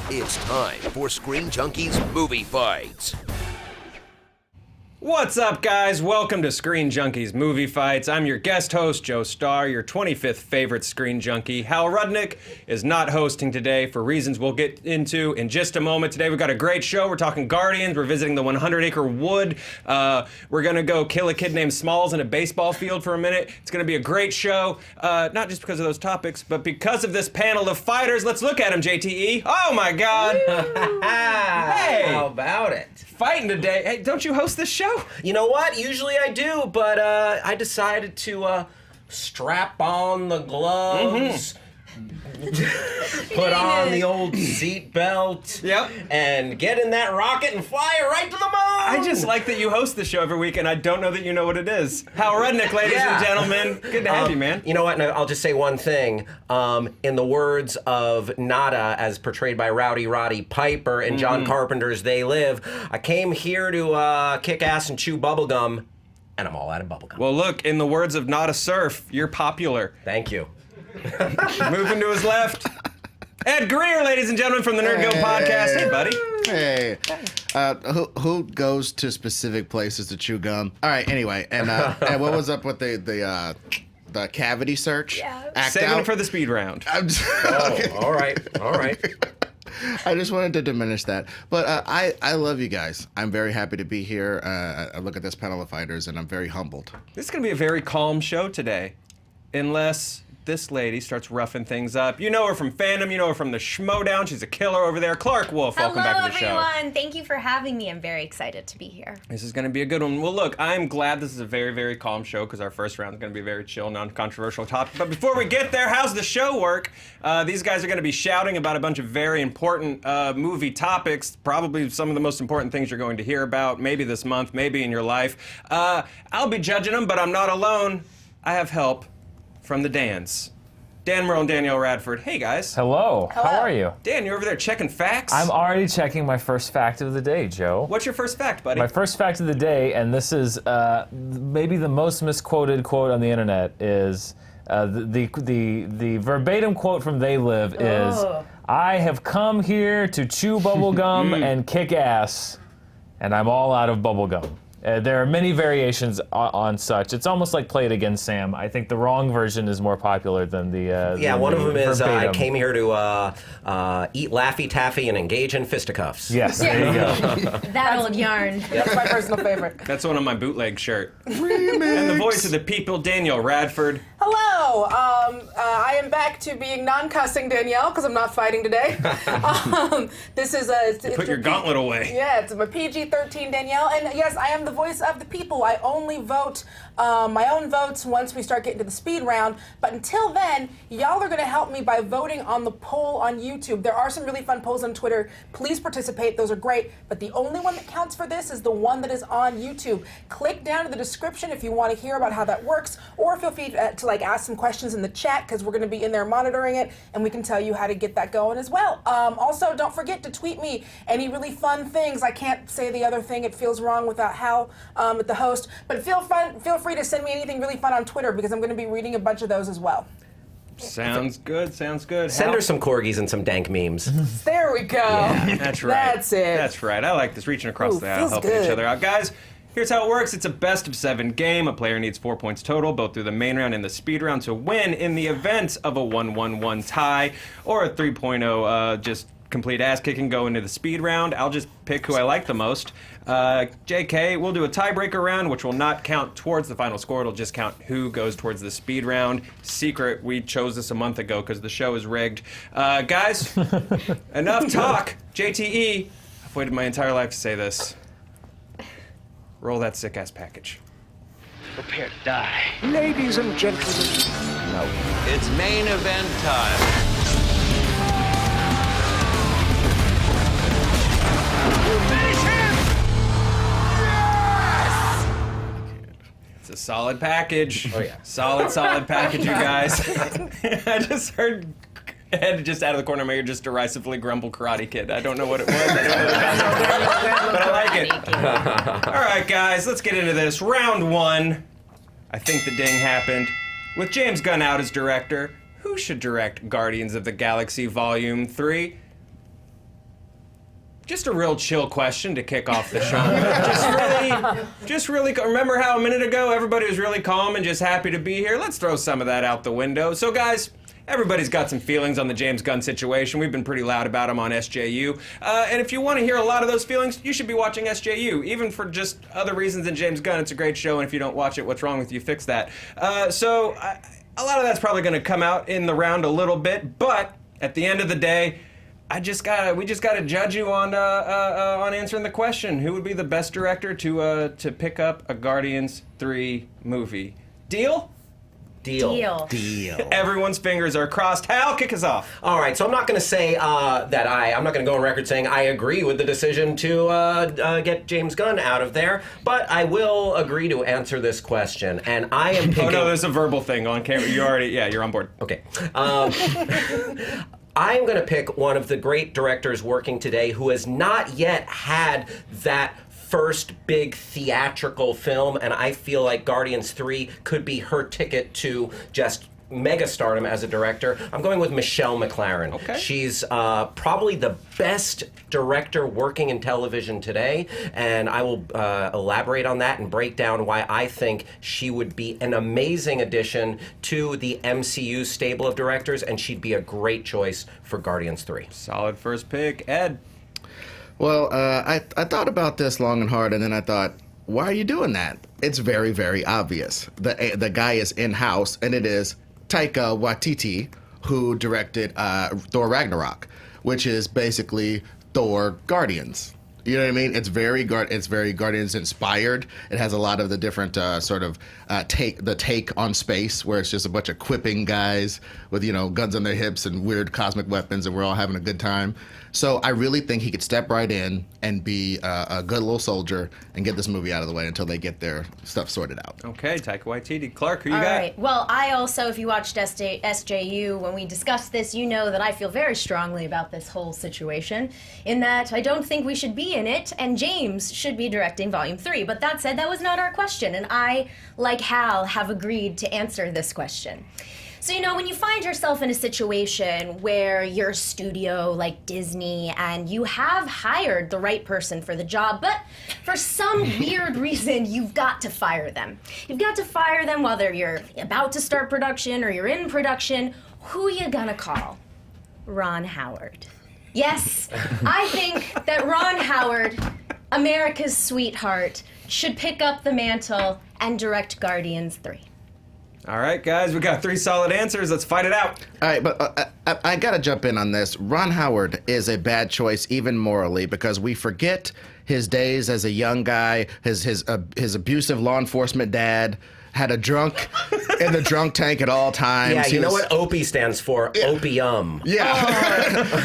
It's time for Screen Junkies Movie Fights. What's up, guys? Welcome to Screen Junkies Movie Fights. I'm your guest host, Joe Starr, your 25th favorite Screen Junkie. Hal Rudnick is not hosting today for reasons we'll get into in just a moment. Today we've got a great show. We're talking Guardians. We're visiting the 100-acre wood. We're going to go kill a kid named Smalls in a baseball field for a minute. It's going to be a great show, not just because of those topics, but because of this panel of fighters. Let's look at them, JTE. Oh, my God. Hey. How about it? Fighting today. Hey, don't you host this show? You know what? Usually I do, but I decided to strap on the gloves, put on the old seat belt, and get in that rocket and fly it right to the moon. I just like that you host the show every week, and I don't know that you know what it is. Hal Rudnick, ladies and gentlemen. Good to have you, man. You know what? No, I'll just say one thing. In the words of Nada, as portrayed by Rowdy Roddy Piper in John Carpenter's They Live, I came here to kick ass and chew bubblegum, and I'm all out of bubblegum. Well, look, in the words of Nada Surf, you're popular. Thank you. Moving to his left, Ed Greer, ladies and gentlemen, from the Nerd Guild podcast. Hey, buddy. Hey, who goes to specific places to chew gum? All right, anyway, and what was up with the cavity search? Yeah. Saving it for the speed round. Okay. All right. I just wanted to diminish that, but I love you guys. I'm very happy to be here. I look at this panel of fighters, and I'm very humbled. This is going to be a very calm show today, unless this lady starts roughing things up. You know her from Fandom, you know her from the Schmodown. She's a killer over there. Clarke WOLFE, welcome back to the show. Hello, everyone. Thank you for having me. I'm very excited to be here. This is going to be a good one. Well, look, I'm glad this is a very, very calm show because our first round is going to be a very chill, non-controversial topic. But before we get there, how's the show work? These guys are going to be shouting about a bunch of very important movie topics, probably some of the most important things you're going to hear about, maybe this month, maybe in your life. I'll be judging them, but I'm not alone. I have help from the Dans. Dan Merle and Danielle Radford. Hey, guys. Hello. How are you? Dan, you're over there checking facts? I'm already checking my first fact of the day, Joe. What's your first fact, buddy? My first fact of the day, and this is maybe the most misquoted quote on the internet, is the verbatim quote from They Live is, "I have come here to chew bubblegum and kick ass, and I'm all out of bubblegum." There are many variations on such. It's almost like Play It Again, Sam. I think the wrong version is more popular than the one of them is I verbatim. came here to eat Laffy Taffy and engage in fisticuffs. Yes, there you go. That old yarn. That's my personal favorite. That's one on my bootleg shirt. And the voice of the people, Danielle Radford. Hello. I am back to being non-cussing Danielle because I'm not fighting today. This is Put your gauntlet away. Yeah, it's my PG-13 Danielle, and yes, I am the voice of the people. I only vote my own votes once we start getting to the speed round, but until then, y'all are going to help me by voting on the poll on YouTube. There are some really fun polls on Twitter. Please participate. Those are great, but the only one that counts for this is the one that is on YouTube. Click down to the description if you want to hear about how that works, or feel free to ask some questions in the chat because we're going to be in there monitoring it, and we can tell you how to get that going as well. Also, don't forget to tweet me any really fun things. I can't say the other thing. It feels wrong without Hal at the host, but feel free to send me anything really fun on Twitter because I'm going to be reading a bunch of those as well. Sounds good, sounds good. Send her some corgis and some dank memes. There we go. Yeah, that's right. That's it. That's right. I like this, reaching across the aisle, feels helping good. each other out. Guys, here's how it works. It's a best-of-7 game. A player needs 4 points total, both through the main round and the speed round, to win in the event of a 1-1-1 tie or a 3.0 just complete ass-kicking go into the speed round. I'll just pick who I like the most. JK, we'll do a tiebreaker round, which will not count towards the final score. It'll just count who goes towards the speed round. Secret, we chose this a month ago because the show is rigged. Guys, enough talk. JTE, I've waited my entire life to say this. Roll that sick-ass package. Prepare to die. Ladies and gentlemen. No. It's main event time. Finish him! Yes! It's a solid package. Oh, yeah. Solid package, you guys. I just heard Ed just out of the corner of my ear just derisively grumble Karate Kid. I don't know what it was. I don't know the concept, but I like it. All right, guys, let's get into this. Round 1. I think the ding happened. With James Gunn out as director, who should direct Guardians of the Galaxy Volume 3? Just a real chill question to kick off the show. just really. Remember how a minute ago everybody was really calm and just happy to be here? Let's throw some of that out the window. So, guys, everybody's got some feelings on the James Gunn situation. We've been pretty loud about him on SJU. And if you want to hear a lot of those feelings, you should be watching SJU. Even for just other reasons than James Gunn, it's a great show. And if you don't watch it, what's wrong with you? Fix that. A lot of that's probably going to come out in the round a little bit. But at the end of the day, we just gotta judge you on answering the question. Who would be the best director to pick up a Guardians 3 movie? Deal? Deal. Everyone's fingers are crossed. Hal, kick us off. All right, so I'm not going to say I'm not going to go on record saying I agree with the decision to get James Gunn out of there, but I will agree to answer this question, and I am picking... Oh no, there's a verbal thing on camera. You're on board. Okay. I'm going to pick one of the great directors working today who has not yet had that first big theatrical film, and I feel like Guardians 3 could be her ticket to just megastardom as a director. I'm going with Michelle Maclaren. Okay. She's probably the best director working in television today, and I will elaborate on that and break down why I think she would be an amazing addition to the MCU stable of directors, and she'd be a great choice for Guardians 3. Solid first pick. Ed? Well, I thought about this long and hard, and then I thought, why are you doing that? It's very, very obvious. The guy is in-house, and it is Taika Waititi, who directed Thor Ragnarok, which is basically Thor Guardians. You know what I mean? It's very Guardians inspired. It has a lot of the different take on space, where it's just a bunch of quipping guys with guns on their hips and weird cosmic weapons, and we're all having a good time. So I really think he could step right in and be a good little soldier and get this movie out of the way until they get their stuff sorted out. Okay, Taika Waititi. Clark, who you got? All right. Well, I also, if you watched SJU, when we discussed this, you know that I feel very strongly about this whole situation, in that I don't think we should be in it, and James should be directing Volume 3. But that said, that was not our question, and I, like Hal, have agreed to answer this question. So, when you find yourself in a situation where you're a studio like Disney and you have hired the right person for the job, but for some weird reason, you've got to fire them. You've got to fire them whether you're about to start production or you're in production. Who you gonna call? Ron Howard. Yes, I think that Ron Howard, America's sweetheart, should pick up the mantle and direct Guardians 3. All right, guys, we got 3 solid answers. Let's fight it out. All right, but I got to jump in on this. Ron Howard is a bad choice, even morally, because we forget his days as a young guy, his abusive law enforcement dad, had a drunk in the drunk tank at all times. Yeah, you know what OPI stands for? Opium. Yeah.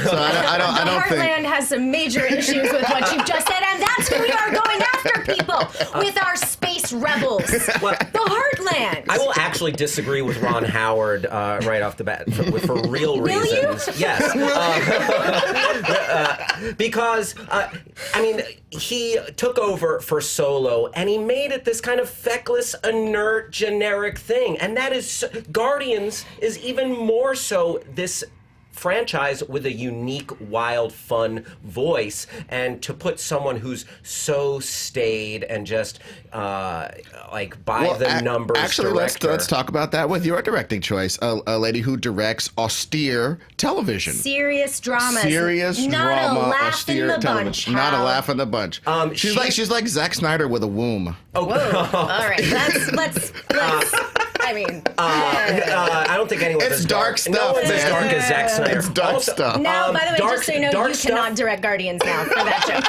So I don't think... Heartland has some major issues with what you've just said, and that's who we are going after, people, with our space rebels. Well, the Heartland. I will actually disagree with Ron Howard right off the bat for real Will reasons. You? Yes. Because, he took over for Solo, and he made it this kind of feckless, inert, generic thing. And that is, Guardians is even more so this franchise with a unique, wild, fun voice, and to put someone who's so staid and just by the numbers actually, director. let's talk about that with your directing choice. A lady who directs austere television, serious dramas, not a laugh austere in the television, bunch. not a laugh in the bunch. She's like Zack Snyder with a womb. Oh, whoa! All right, let's. I don't think anyone's It's as dark stuff, No one's as man. dark as Zack Snyder. It's dark stuff. Now, by the way, just so you know, you stuff. cannot direct Guardians now for that joke.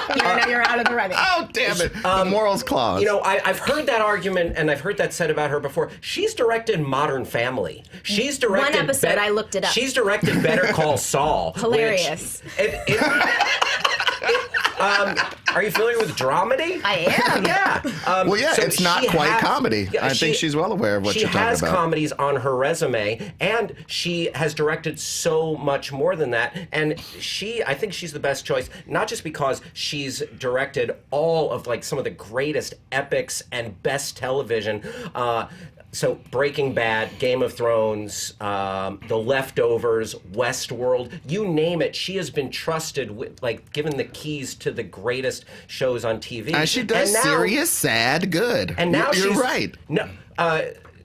You're out of the running. Oh, damn it! The morals clause. I've heard that argument, and I've heard that said about her before. She's directed Modern Family. She's directed one episode. I looked it up. She's directed Better Call Saul. Hilarious. Are you familiar with dramedy? I am. Yeah. Well, yeah, so it's not she quite has- comedy. yeah, I think she's well aware of what you're talking about. She has comedies on her resume, and she has directed so much more than that. And I think she's the best choice, not just because she's directed all of like some of the greatest epics and best television. So Breaking Bad, Game of Thrones, The Leftovers, Westworld, you name it. She has been trusted with, like, given the keys to the greatest shows on TV. And she does serious, sad, good. And now you're she's right. No,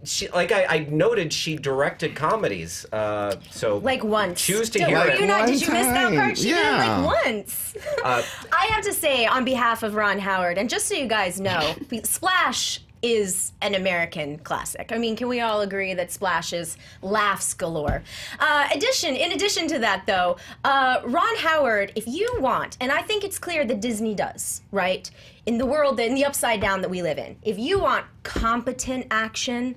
she, like I noted, she directed comedies. So Like once. Choose to Don't hear worry, it. you're not. One Did you miss that time. part? She Yeah. did it like once. I have to say, on behalf of Ron Howard, and just so you guys know, Splash is an American classic. I mean, can we all agree that Splash is laughs galore? In addition to that, though, Ron Howard, if you want, and I think it's clear that Disney does, right? In the world, in the upside down that we live in, if you want competent action,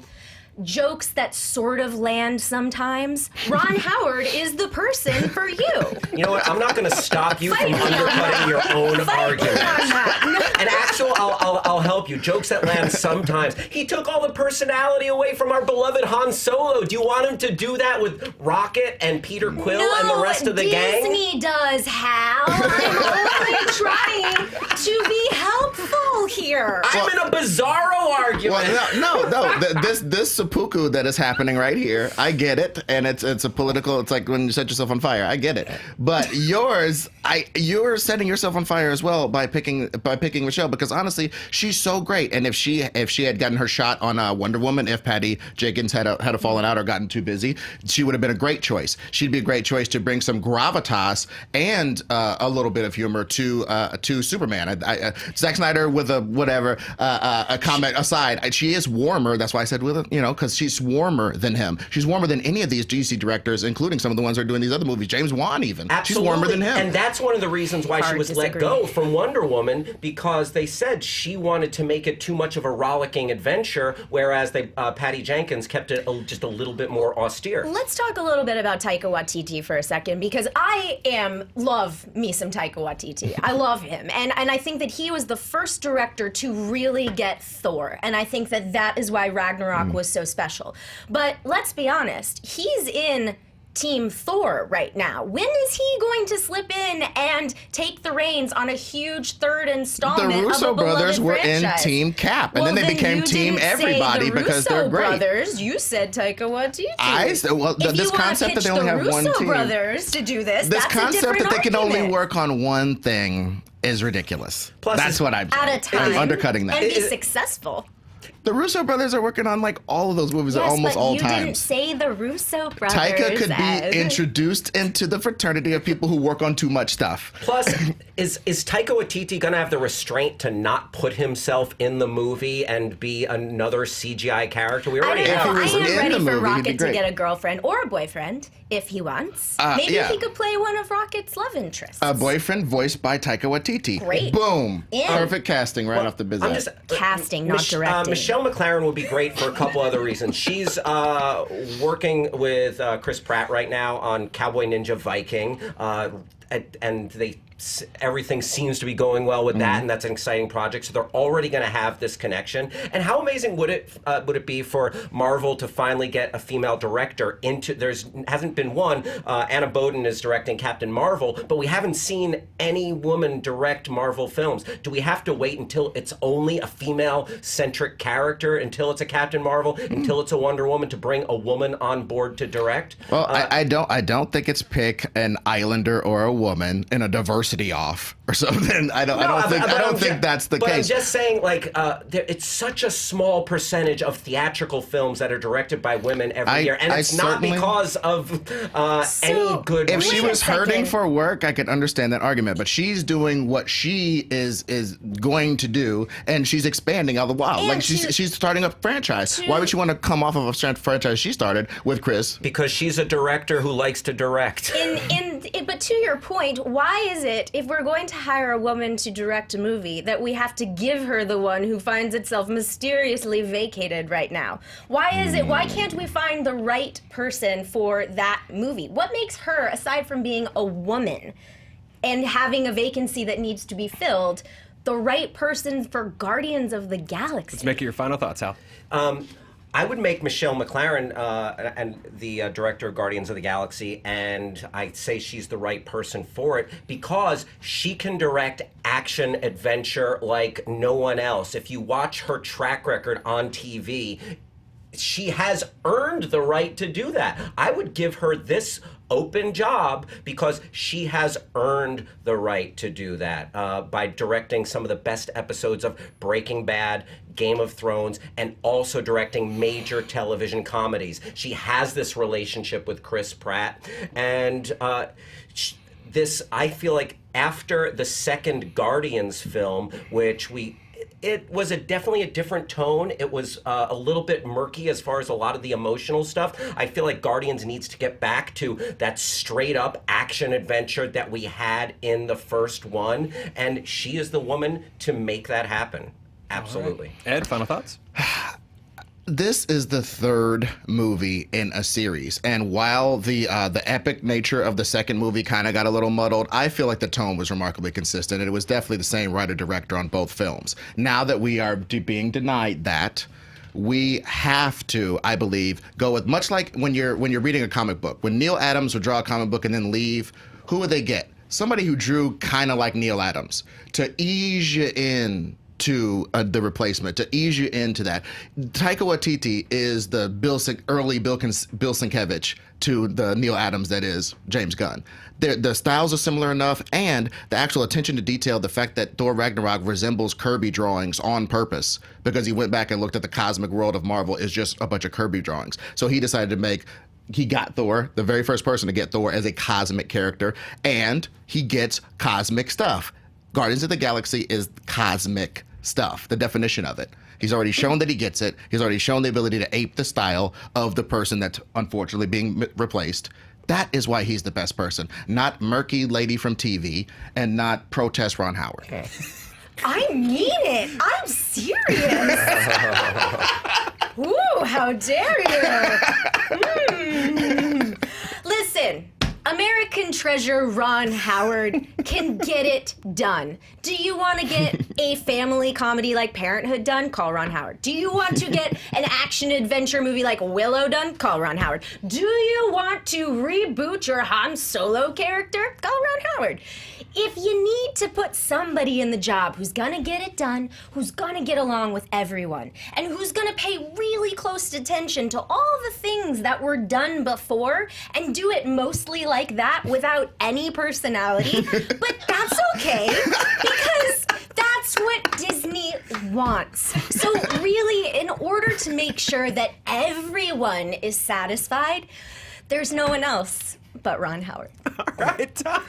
jokes that sort of land sometimes, Ron Howard is the person for you. You know what? I'm not going to stop you from Fight me on undercutting your own Fight me argument. on that. And actually, I'll help you. Jokes that land sometimes. He took all the personality away from our beloved Han Solo. Do you want him to do that with Rocket and Peter Quill and the rest of the gang? Disney does, Hal. I'm only trying to be helpful here. I'm in a bizarro argument. Well, no. This seppuku that is happening right here, I get it, and it's a political. It's like when you set yourself on fire. I get it, but you're setting yourself on fire as well by picking Michelle, because honestly, she's so great. And if she had gotten her shot on Wonder Woman, if Patty Jenkins had fallen out or gotten too busy, she would have been a great choice. She'd be a great choice to bring some gravitas and a little bit of humor to Superman. Zack Snyder with a comment aside, she is warmer. That's why I said because she's warmer than him. She's warmer than any of these DC directors, including some of the ones that are doing these other movies. James Wan even. Absolutely. She's warmer than him. And that's one of the reasons why she was let go from Wonder Woman, because they said she wanted to make it too much of a rollicking adventure, whereas Patty Jenkins kept it just a little bit more austere. Let's talk a little bit about Taika Waititi for a second, because I love me some Taika Waititi. I love him. And I think that he was the first director to really get Thor. And I think that is why Ragnarok was so special. But let's be honest, he's in Team Thor right now. When is he going to slip in and take the reins on a huge third installment The Russo of a brothers beloved were franchise? in Team Cap, and then they became Team Everybody because they're great. Brothers, you said Taika Waititi. This concept that they only have one team. team. Brothers to do this. This that's concept a different that they can only argument. work on one thing is ridiculous. Plus, that's what I'm saying. At a time. I'm undercutting that. And be successful. The Russo brothers are working on like all of those movies at almost all times. times. You didn't say the Russo brothers. Taika could as... be introduced into the fraternity of people who work on too much stuff. Plus, is Taika Waititi going to have the restraint to not put himself in the movie and be another CGI character? We already have. If he was I am in ready the for movie, he'd be Rocket to great. get a girlfriend or a boyfriend if he wants. Maybe yeah. he could play one of Rocket's love interests. A boyfriend voiced by Taika Waititi. Great. Boom. In. Perfect casting right off the I'm bizarre. just Casting, not directing. Michelle Maclaren would be great for a couple other reasons. She's working with Chris Pratt right now on Cowboy Ninja Viking, and everything seems to be going well with that, and that's an exciting project. So they're already going to have this connection. And how amazing would it be for Marvel to finally get a female director into? Hasn't been one. Anna Boden is directing Captain Marvel, but we haven't seen any woman direct Marvel films. Do we have to wait until it's only a female-centric character, until it's a Captain Marvel, until it's a Wonder Woman, to bring a woman on board to direct? Well, I don't think it's pick an Islander or a woman in a diversity off or something. I don't think that's the case. But I'm just saying, like, it's such a small percentage of theatrical films that are directed by women every year, and it's not because of any good If reason. she was hurting for work, I could understand that argument. But she's doing what she is going to do, and she's expanding all the while. And like she's starting a franchise. Why would she want to come off of a franchise she started with Chris? Because she's a director who likes to direct. But to your point, why is it, if we're going to hire a woman to direct a movie, that we have to give her the one who finds itself mysteriously vacated right now? Why can't we find the right person for that movie? What makes her, aside from being a woman, and having a vacancy that needs to be filled, the right person for Guardians of the Galaxy. Let's make it your final thoughts, Hal. I would make Michelle Maclaren and the director of Guardians of the Galaxy, and I'd say she's the right person for it because she can direct action adventure like no one else. If you watch her track record on TV, she has earned the right to do that. I would give her this open job because she has earned the right to do that by directing some of the best episodes of Breaking Bad, Game of Thrones, and also directing major television comedies. She has this relationship with Chris Pratt, and I feel like after the second Guardians film, which it was definitely a different tone. It was a little bit murky as far as a lot of the emotional stuff. I feel like Guardians needs to get back to that straight up action adventure that we had in the first one, and she is the woman to make that happen. Absolutely. Right. Ed, final thoughts? This is the third movie in a series, and while the epic nature of the second movie kind of got a little muddled, I feel like the tone was remarkably consistent, and it was definitely the same writer-director on both films. Now that we are being denied that, we have to, I believe, go with, much like when you're reading a comic book. When Neil Adams would draw a comic book and then leave, who would they get? Somebody who drew kind of like Neil Adams to ease you in to the replacement, to ease you into that. Taika Waititi is the early Bill Sienkiewicz to the Neil Adams that is James Gunn. The styles are similar enough, and the actual attention to detail, the fact that Thor Ragnarok resembles Kirby drawings on purpose because he went back and looked at the cosmic world of Marvel, is just a bunch of Kirby drawings. So he decided to he got Thor, the very first person to get Thor as a cosmic character, and he gets cosmic stuff. Guardians of the Galaxy is cosmic stuff, the definition of it. He's already shown that he gets it. He's already shown the ability to ape the style of the person that's unfortunately being replaced. That is why he's the best person, not murky lady from TV and not protest Ron Howard. I mean it. I'm serious. Ooh, how dare you? Listen. American treasure Ron Howard can get it done. Do you want to get a family comedy like Parenthood done? Call Ron Howard. Do you want to get an action adventure movie like Willow done? Call Ron Howard. Do you want to reboot your Han Solo character? Call Ron Howard. If you need to put somebody in the job who's gonna get it done, who's gonna get along with everyone, and who's gonna pay really close attention to all the things that were done before and do it mostly like that without any personality, but that's okay because that's what Disney wants. So really, in order to make sure that everyone is satisfied, there's no one else but Ron Howard. All right, time.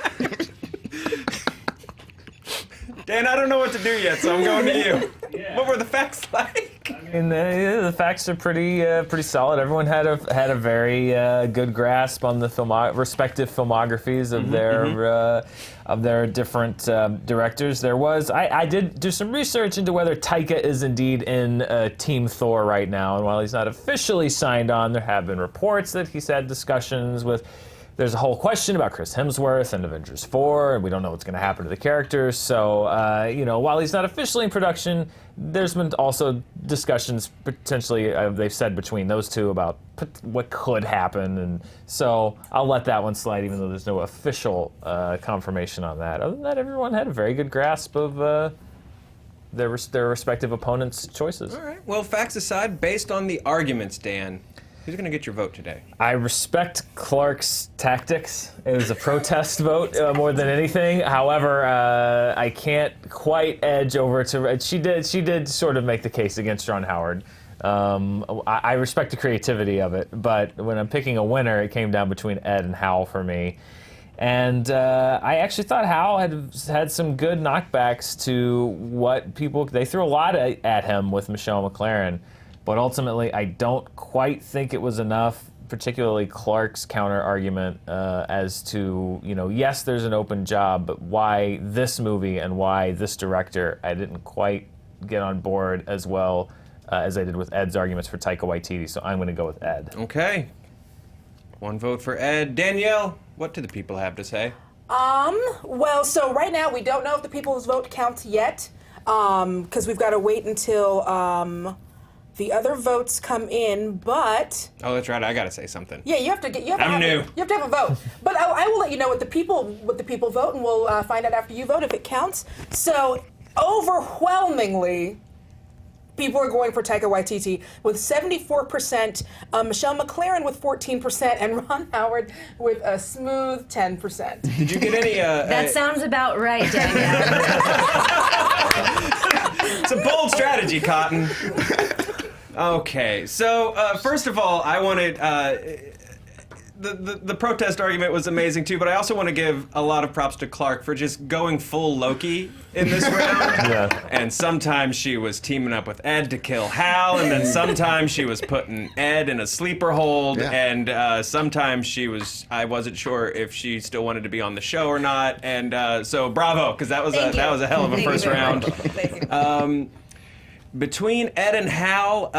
Dan, I don't know what to do yet, so I'm going to you. Yeah. What were the facts like? I mean, the facts are pretty solid. Everyone had a very good grasp on the respective filmographies of their different directors. I did do some research into whether Taika is indeed in Team Thor right now, and while he's not officially signed on, there have been reports that he's had discussions with. There's a whole question about Chris Hemsworth and Avengers 4, and we don't know what's going to happen to the characters. So, while he's not officially in production, there's been also discussions potentially, they've said, between those two about what could happen. And so I'll let that one slide, even though there's no official confirmation on that. Other than that, everyone had a very good grasp of their respective opponents' choices. All right. Well, facts aside, based on the arguments, Dan, who's going to get your vote today? I respect Clark's tactics. It was a protest vote more than anything. However, I can't quite edge over to. She did sort of make the case against Ron Howard. I respect the creativity of it, but when I'm picking a winner, it came down between Ed and Hal for me. And I actually thought Hal had some good knockbacks to what people. They threw a lot at him with Michelle Maclaren. But ultimately, I don't quite think it was enough, particularly Clark's counter-argument as to, yes, there's an open job, but why this movie and why this director? I didn't quite get on board as well as I did with Ed's arguments for Taika Waititi, so I'm going to go with Ed. Okay. One vote for Ed. Danielle, what do the people have to say? Well, so right now we don't know if the people's vote counts yet, because we've got to wait until the other votes come in. But Oh, that's right. I gotta say something. yeah, you have to get. You have I'm to have, new. You have to have a vote. But I will let you know what the people vote, and we'll find out after you vote if it counts. So overwhelmingly, people are going for Taika Waititi with 74%, Michelle Maclaren with 14%, and Ron Howard with a smooth 10%. Did you get any? That sounds about right, Danielle. It's a bold strategy, Cotton. Okay, so first of all, I wanted the protest argument was amazing too, but I also want to give a lot of props to Clark for just going full Loki in this round. Yeah. And sometimes she was teaming up with Ed to kill Hal, and then sometimes she was putting Ed in a sleeper hold, Yeah. and sometimes I wasn't sure if she still wanted to be on the show or not, and so bravo, because that was Thank you. that was a hell of a Thank you first very round. much. Thank you. Between Ed and Hal,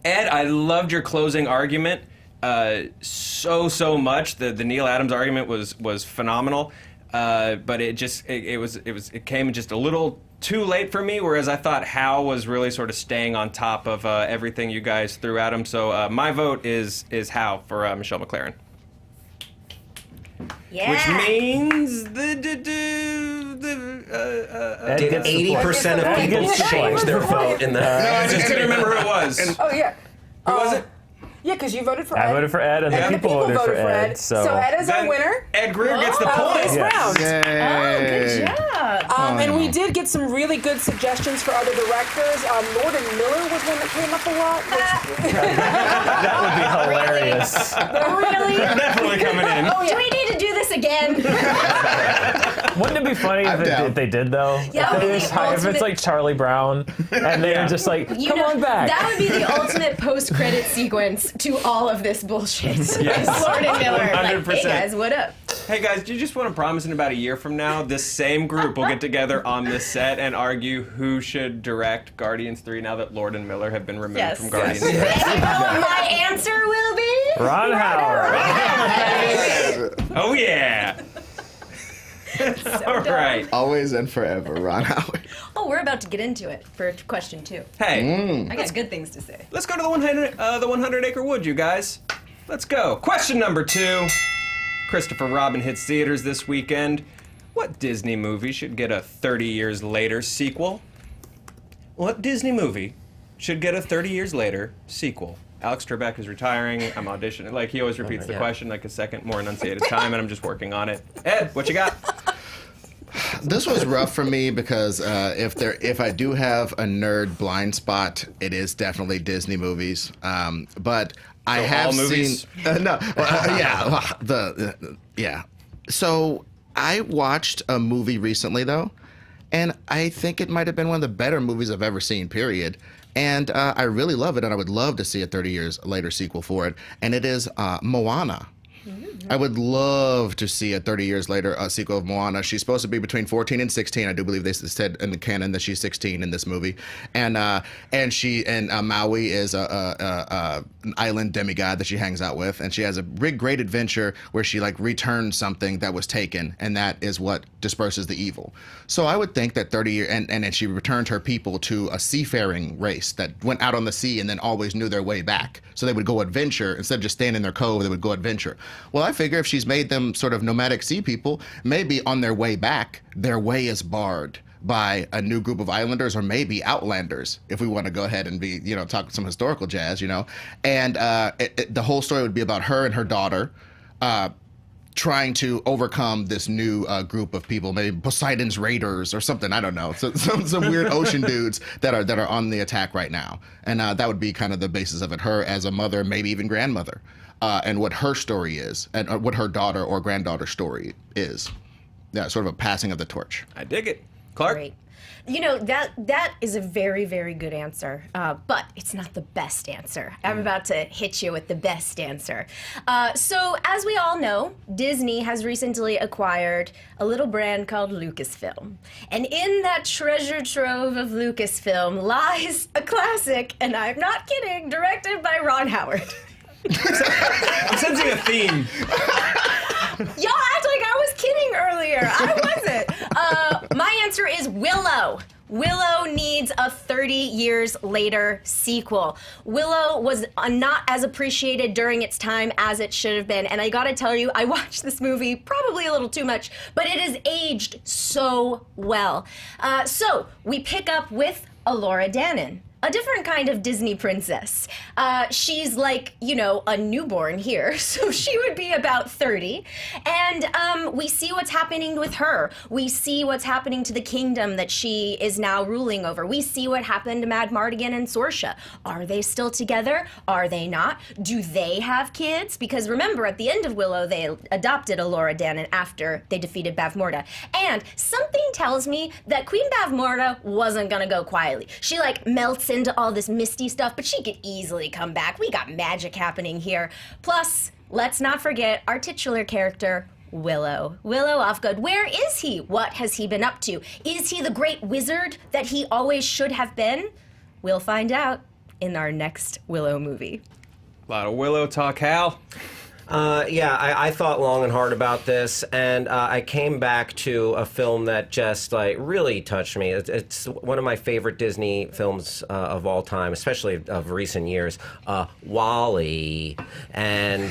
Ed, I loved your closing argument so much. The Neil Adams argument was phenomenal, but it came just a little too late for me. Whereas I thought Hal was really sort of staying on top of everything you guys threw at him. So my vote is Hal for Michelle Maclaren. Yeah. Which means Ed Did gets the 80% of point. Ed people gets the change point. their vote in the... I just couldn't remember who it was. Oh yeah. Who was it? Yeah, because you voted for I Ed. voted for Ed, and the And people voted for Ed. So Ed is our Then winner. Ed Greer gets the Of point. this Yes. round. Oh, good job. And we did get some really good suggestions for other directors. Lord and Miller was one that came up a lot. that would be hilarious. Really? Definitely coming in. Do we need to do this again? Wouldn't it be funny if they did though? Yeah, if, they the just if it's ultimate- like Charlie Brown, and they're just like, come on back. That would be the ultimate post-credit sequence to all of this bullshit. Yes. Lord and Miller, like, 100%. hey guys, what up? Hey guys, do you just want to promise in about a year from now, this same group will get together on this set and argue who should direct Guardians 3 now that Lord and Miller have been removed Yes. from Guardians 3? My answer will be Ron Howard. Oh yeah! All right. Always and forever, Ron Howard. Oh, we're about to get into it for question 2. Hey, I got good things to say. let's go to the 100 Acre Wood, you guys. Let's go. Question number 2. Christopher Robin hits theaters this weekend. What Disney movie should get a 30 years later sequel? What Disney movie should get a 30 years later sequel? Alex Trebek is retiring. I'm auditioning. Like, he always repeats the question like a second more enunciated time, and I'm just working on it. Ed, what you got? This was rough for me because if I do have a nerd blind spot, it is definitely Disney movies. But I So have all movies? seen yeah. So I watched a movie recently though, and I think it might have been one of the better movies I've ever seen. Period. And I really love it, and I would love to see a 30 years later sequel for it. And it is Moana. I would love to see a 30 years later sequel of Moana. She's supposed to be between 14 and 16. I do believe they said in the canon that she's 16 in this movie. And Maui is an island demigod that she hangs out with, and she has a great adventure where she like returns something that was taken, and that is what disperses the evil. So I would think that 30 years, and then she returned her people to a seafaring race that went out on the sea and then always knew their way back. So they would go adventure instead of just staying in their cove. They would go adventure. Well, I figure if she's made them sort of nomadic sea people, maybe on their way back, their way is barred by a new group of islanders, or maybe outlanders, if we want to go ahead and be, talk some historical jazz, And the whole story would be about her and her daughter trying to overcome this new group of people, maybe Poseidon's Raiders or something. I don't know. So, some weird ocean dudes that are on the attack right now. And that would be kind of the basis of it. Her as a mother, maybe even grandmother. And what her story is, and what her daughter or granddaughter's story is. Yeah, sort of a passing of the torch. I dig it. Clark? Great. That is a very, very good answer, but it's not the best answer. I'm about to hit you with the best answer. So, as we all know, Disney has recently acquired a little brand called Lucasfilm. And in that treasure trove of Lucasfilm lies a classic, and I'm not kidding, directed by Ron Howard. I'm sensing a theme. Y'all act like I was here. I wasn't. My answer is Willow. Willow needs a 30 years later sequel. Willow was not as appreciated during its time as it should have been. And I gotta tell you, I watched this movie probably a little too much, but it has aged so well. So we pick up with Elora Danan, a different kind of Disney princess. She's like, you know, a newborn here, so she would be about 30. And we see what's happening with her. We see what's happening to the kingdom that she is now ruling over. We see what happened to Mad Mardigan and Sorsha. Are they still together? Are they not? Do they have kids? Because remember, at the end of Willow, they adopted Elora Danan after they defeated Bavmorda. And something tells me that Queen Bavmorda wasn't gonna go quietly. She like melts into all this misty stuff, but she could easily come back. We got magic happening here. Plus, let's not forget our titular character, Willow. Willow Offgood. Where is he? What has he been up to? Is he the great wizard that he always should have been? We'll find out in our next Willow movie. A lot of Willow talk, Hal. I thought long and hard about this, and I came back to a film that just like really touched me. It's one of my favorite Disney films of all time, especially of recent years, WALL-E. And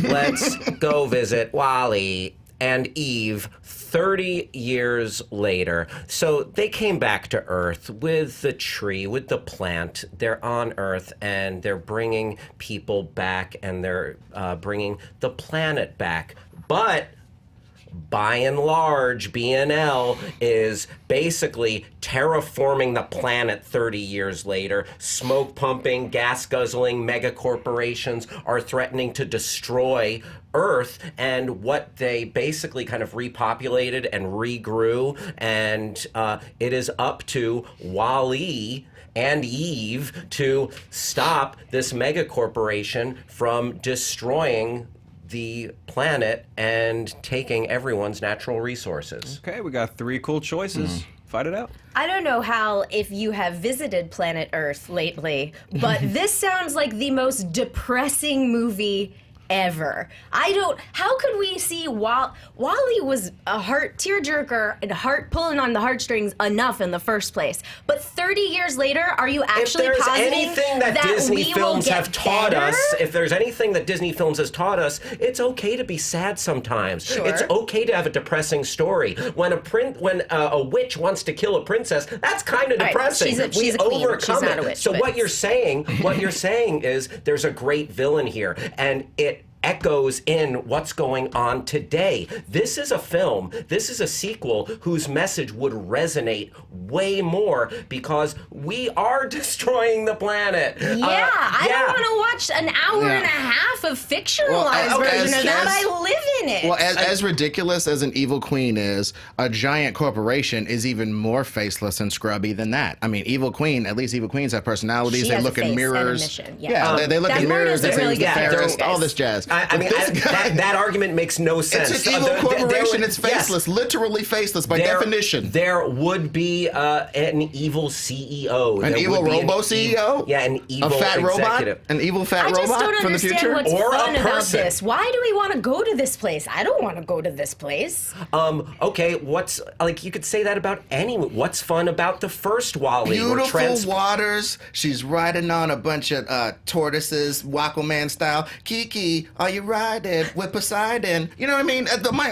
let's go visit WALL-E and Eve 30 years later. So they came back to Earth with the tree, with the plant. They're on Earth and they're bringing people back and they're bringing the planet back. But by and large, BNL is basically terraforming the planet 30 years later. Smoke pumping, gas guzzling mega corporations are threatening to destroy Earth, and what they basically kind of repopulated and regrew, and it is up to WALL-E and Eve to stop this mega corporation from destroying the planet and taking everyone's natural resources. Okay, we got 3 cool choices. Fight it out. I don't know, Hal, if you have visited planet Earth lately, but this sounds like the most depressing movie ever. How could we see WALL-E was a heart tearjerker and heart pulling on the heartstrings enough in the first place. But 30 years later, are you actually positing anything that Disney we films will get have taught better? us, if there's anything that Disney films has taught us, it's okay to be sad sometimes. Sure. It's okay to have a depressing story. When a witch wants to kill a princess, that's kind of depressing. She's a queen. Overcome She's not it. a witch, So but- what you're saying is there's a great villain here, and it echoes in what's going on today. This is a film, this is a sequel whose message would resonate way more because we are destroying the planet. I don't want to watch an hour and a half of fictionalized version of that. I live in it. Well, as ridiculous as an evil queen is, a giant corporation is even more faceless and scrubby than that. I mean, evil queen, at least evil queens have personalities. She they has look a in face mirrors. and a mission, They look in mirrors. They say really the fairest, good all this jazz. I mean, that argument makes no sense. It's an evil corporation. It's faceless, literally faceless by definition. There would be an evil CEO. An evil robo CEO? Yeah, an evil a fat executive. robot? An evil fat I just robot don't from the understand future? what's Or fun a about person. this. Why do we want to go to this place? I don't want to go to this place. Okay, you could say that about any. What's fun about the first WALL-E? Beautiful waters. She's riding on a bunch of tortoises, Aquaman style. Kiki, are you riding with Poseidon? You know what I mean?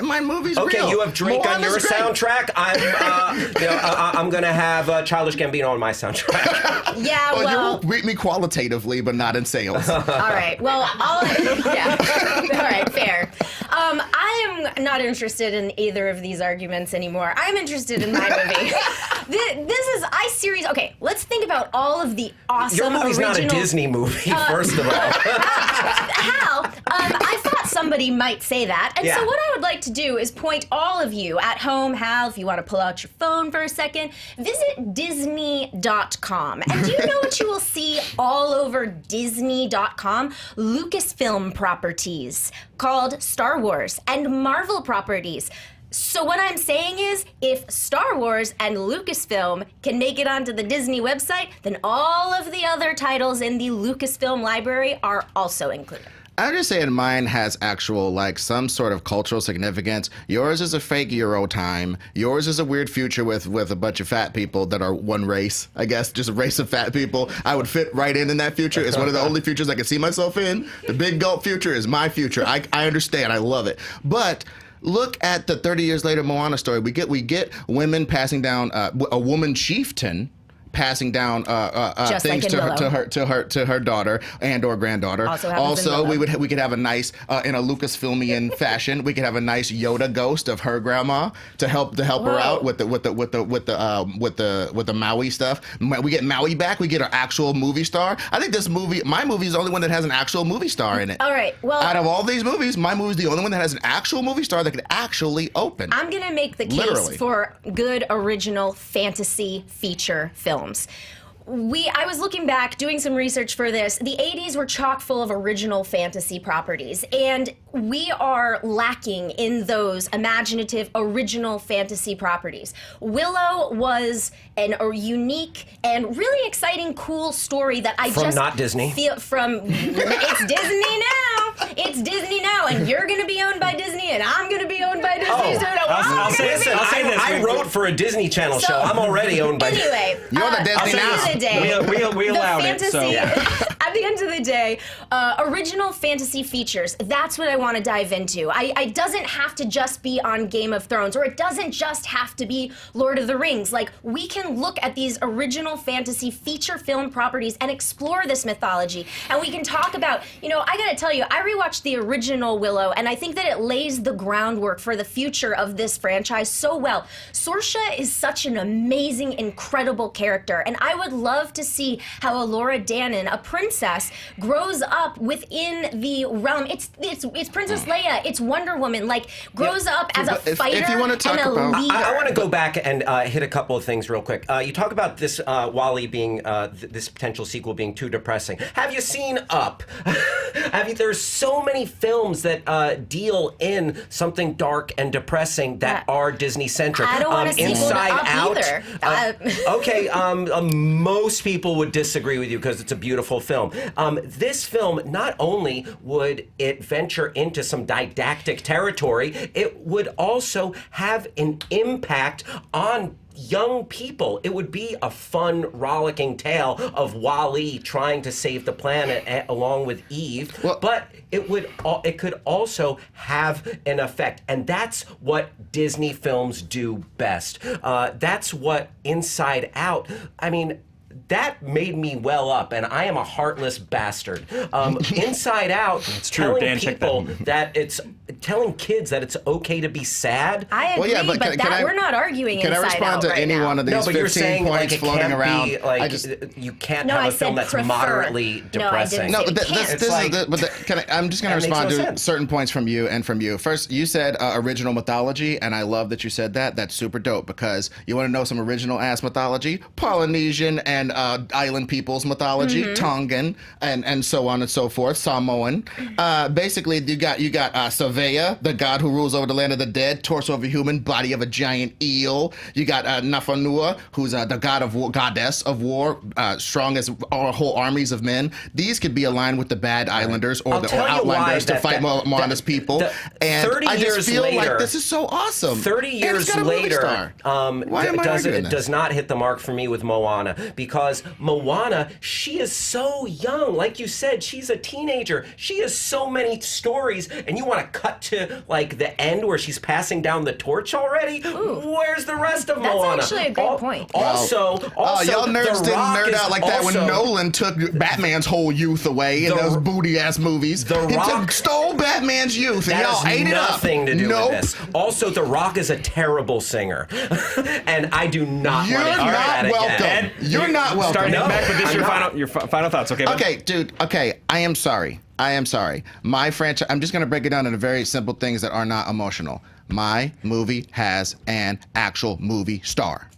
My movie's real. Okay, you have Drake on your Moana's great. soundtrack. I'm gonna have Childish Gambino on my soundtrack. Yeah, Well, well. you will rate me qualitatively, but not in sales. All right. Well, all right, fair. I am not interested in either of these arguments anymore. I'm interested in my movie. This is series. Okay, let's think about all of the awesome Your movie's original. not a Disney movie, first of all. Hal, I thought somebody might say that, and so what I would like to do is point all of you at home, Hal, if you want to pull out your phone for a second, visit Disney.com, and do you know what you will see all over Disney.com? Lucasfilm properties called Star Wars and Marvel properties. So what I'm saying is, if Star Wars and Lucasfilm can make it onto the Disney website, then all of the other titles in the Lucasfilm library are also included. I'm just saying mine has actual, like, some sort of cultural significance. Yours is a fake Euro time. Yours is a weird future with a bunch of fat people that are one race, I guess, just a race of fat people. I would fit right in that future. It's one of the only futures I can see myself in. The big gulp future is my future. I understand. I love it. But look at the 30 years later Moana story. We get women passing down, a woman chieftain passing down things to her daughter and or granddaughter. Also, we could have a nice in a Lucasfilmian fashion. We could have a nice Yoda ghost of her grandma to help her out with the Maui stuff. We get Maui back. We get an actual movie star. I think my movie is the only one that has an actual movie star in it. All right. Well, out of all these movies, my movie is the only one that has an actual movie star that could actually open. I'm gonna make the case for good original fantasy feature films. I was looking back, doing some research for this. The 80s were chock full of original fantasy properties, and we are lacking in those imaginative, original fantasy properties. Willow was a unique and really exciting, cool story that I from not Disney. It's Disney now. It's Disney now, and you're going to be owned by Disney, and I'm going to be owned by Disney. I'll say this. I wrote for a Disney Channel show. I'm already owned by. Anyway, you're the Disney now. We allowed it. So. At the end of the day, original fantasy features. That's what I want to dive into. It doesn't have to just be on Game of Thrones, or it doesn't just have to be Lord of the Rings. Like, we can look at these original fantasy feature film properties and explore this mythology. And we can talk about, I gotta tell you, I rewatched the original Willow, and I think that it lays the groundwork for the future of this franchise so well. Sorsha is such an amazing, incredible character, and I would love to see how Elora Danan, a princess, grows up within the realm. It's Princess Leia, it's Wonder Woman, grows up as a fighter if you want to talk and a about, leader. I want to go back and hit a couple of things real quick. You talk about this WALL-E being this potential sequel being too depressing. Have you seen Up? There's so many films that deal in something dark and depressing that are Disney centric. I don't want to sequel to Up either. Okay, most people would disagree with you because it's a beautiful film. This film, not only would it venture into some didactic territory, it would also have an impact on young people. It would be a fun, rollicking tale of WALL-E trying to save the planet along with Eve. But it could also have an effect, and that's what Disney films do best. That's what Inside Out. That made me well up, and I am a heartless bastard. Inside Out, telling kids that it's okay to be sad. I agree, we're not arguing Inside Out. Can I respond to any one of these 15 points floating around? You can't have a film that's moderately depressing. I'm just going to respond to certain points from you and from you. First, you said original mythology, and I love that you said that. That's super dope, because you want to know some original ass mythology? Polynesian and island peoples mythology, Tongan, and so on and so forth, Samoan. Basically, you got Savea, the god who rules over the land of the dead, torso of a human, body of a giant eel. You got Nafanua, who's the goddess of war, strong as whole armies of men. These could be aligned with the bad islanders or outlanders to fight Moana's people. And I just feel like this is so awesome. 30 years later, it does not hit the mark for me with Moana, because Moana, she is so young. Like you said, she's a teenager. She has so many stories, and you want to cut to the end where she's passing down the torch already? Ooh. Where's the rest of Moana? That's actually a great point. Also, y'all nerds didn't nerd out like that when Nolan took Batman's whole youth away in those booty-ass movies. He stole Batman's youth, and y'all ate it up. Nothing to do with this. Also, The Rock is a terrible singer, and I do not want to hear that again. You're not welcome. Starting back with this, your final thoughts, okay? Okay, dude. Okay, I am sorry. My franchise. I'm just gonna break it down into very simple things that are not emotional. My movie has an actual movie star.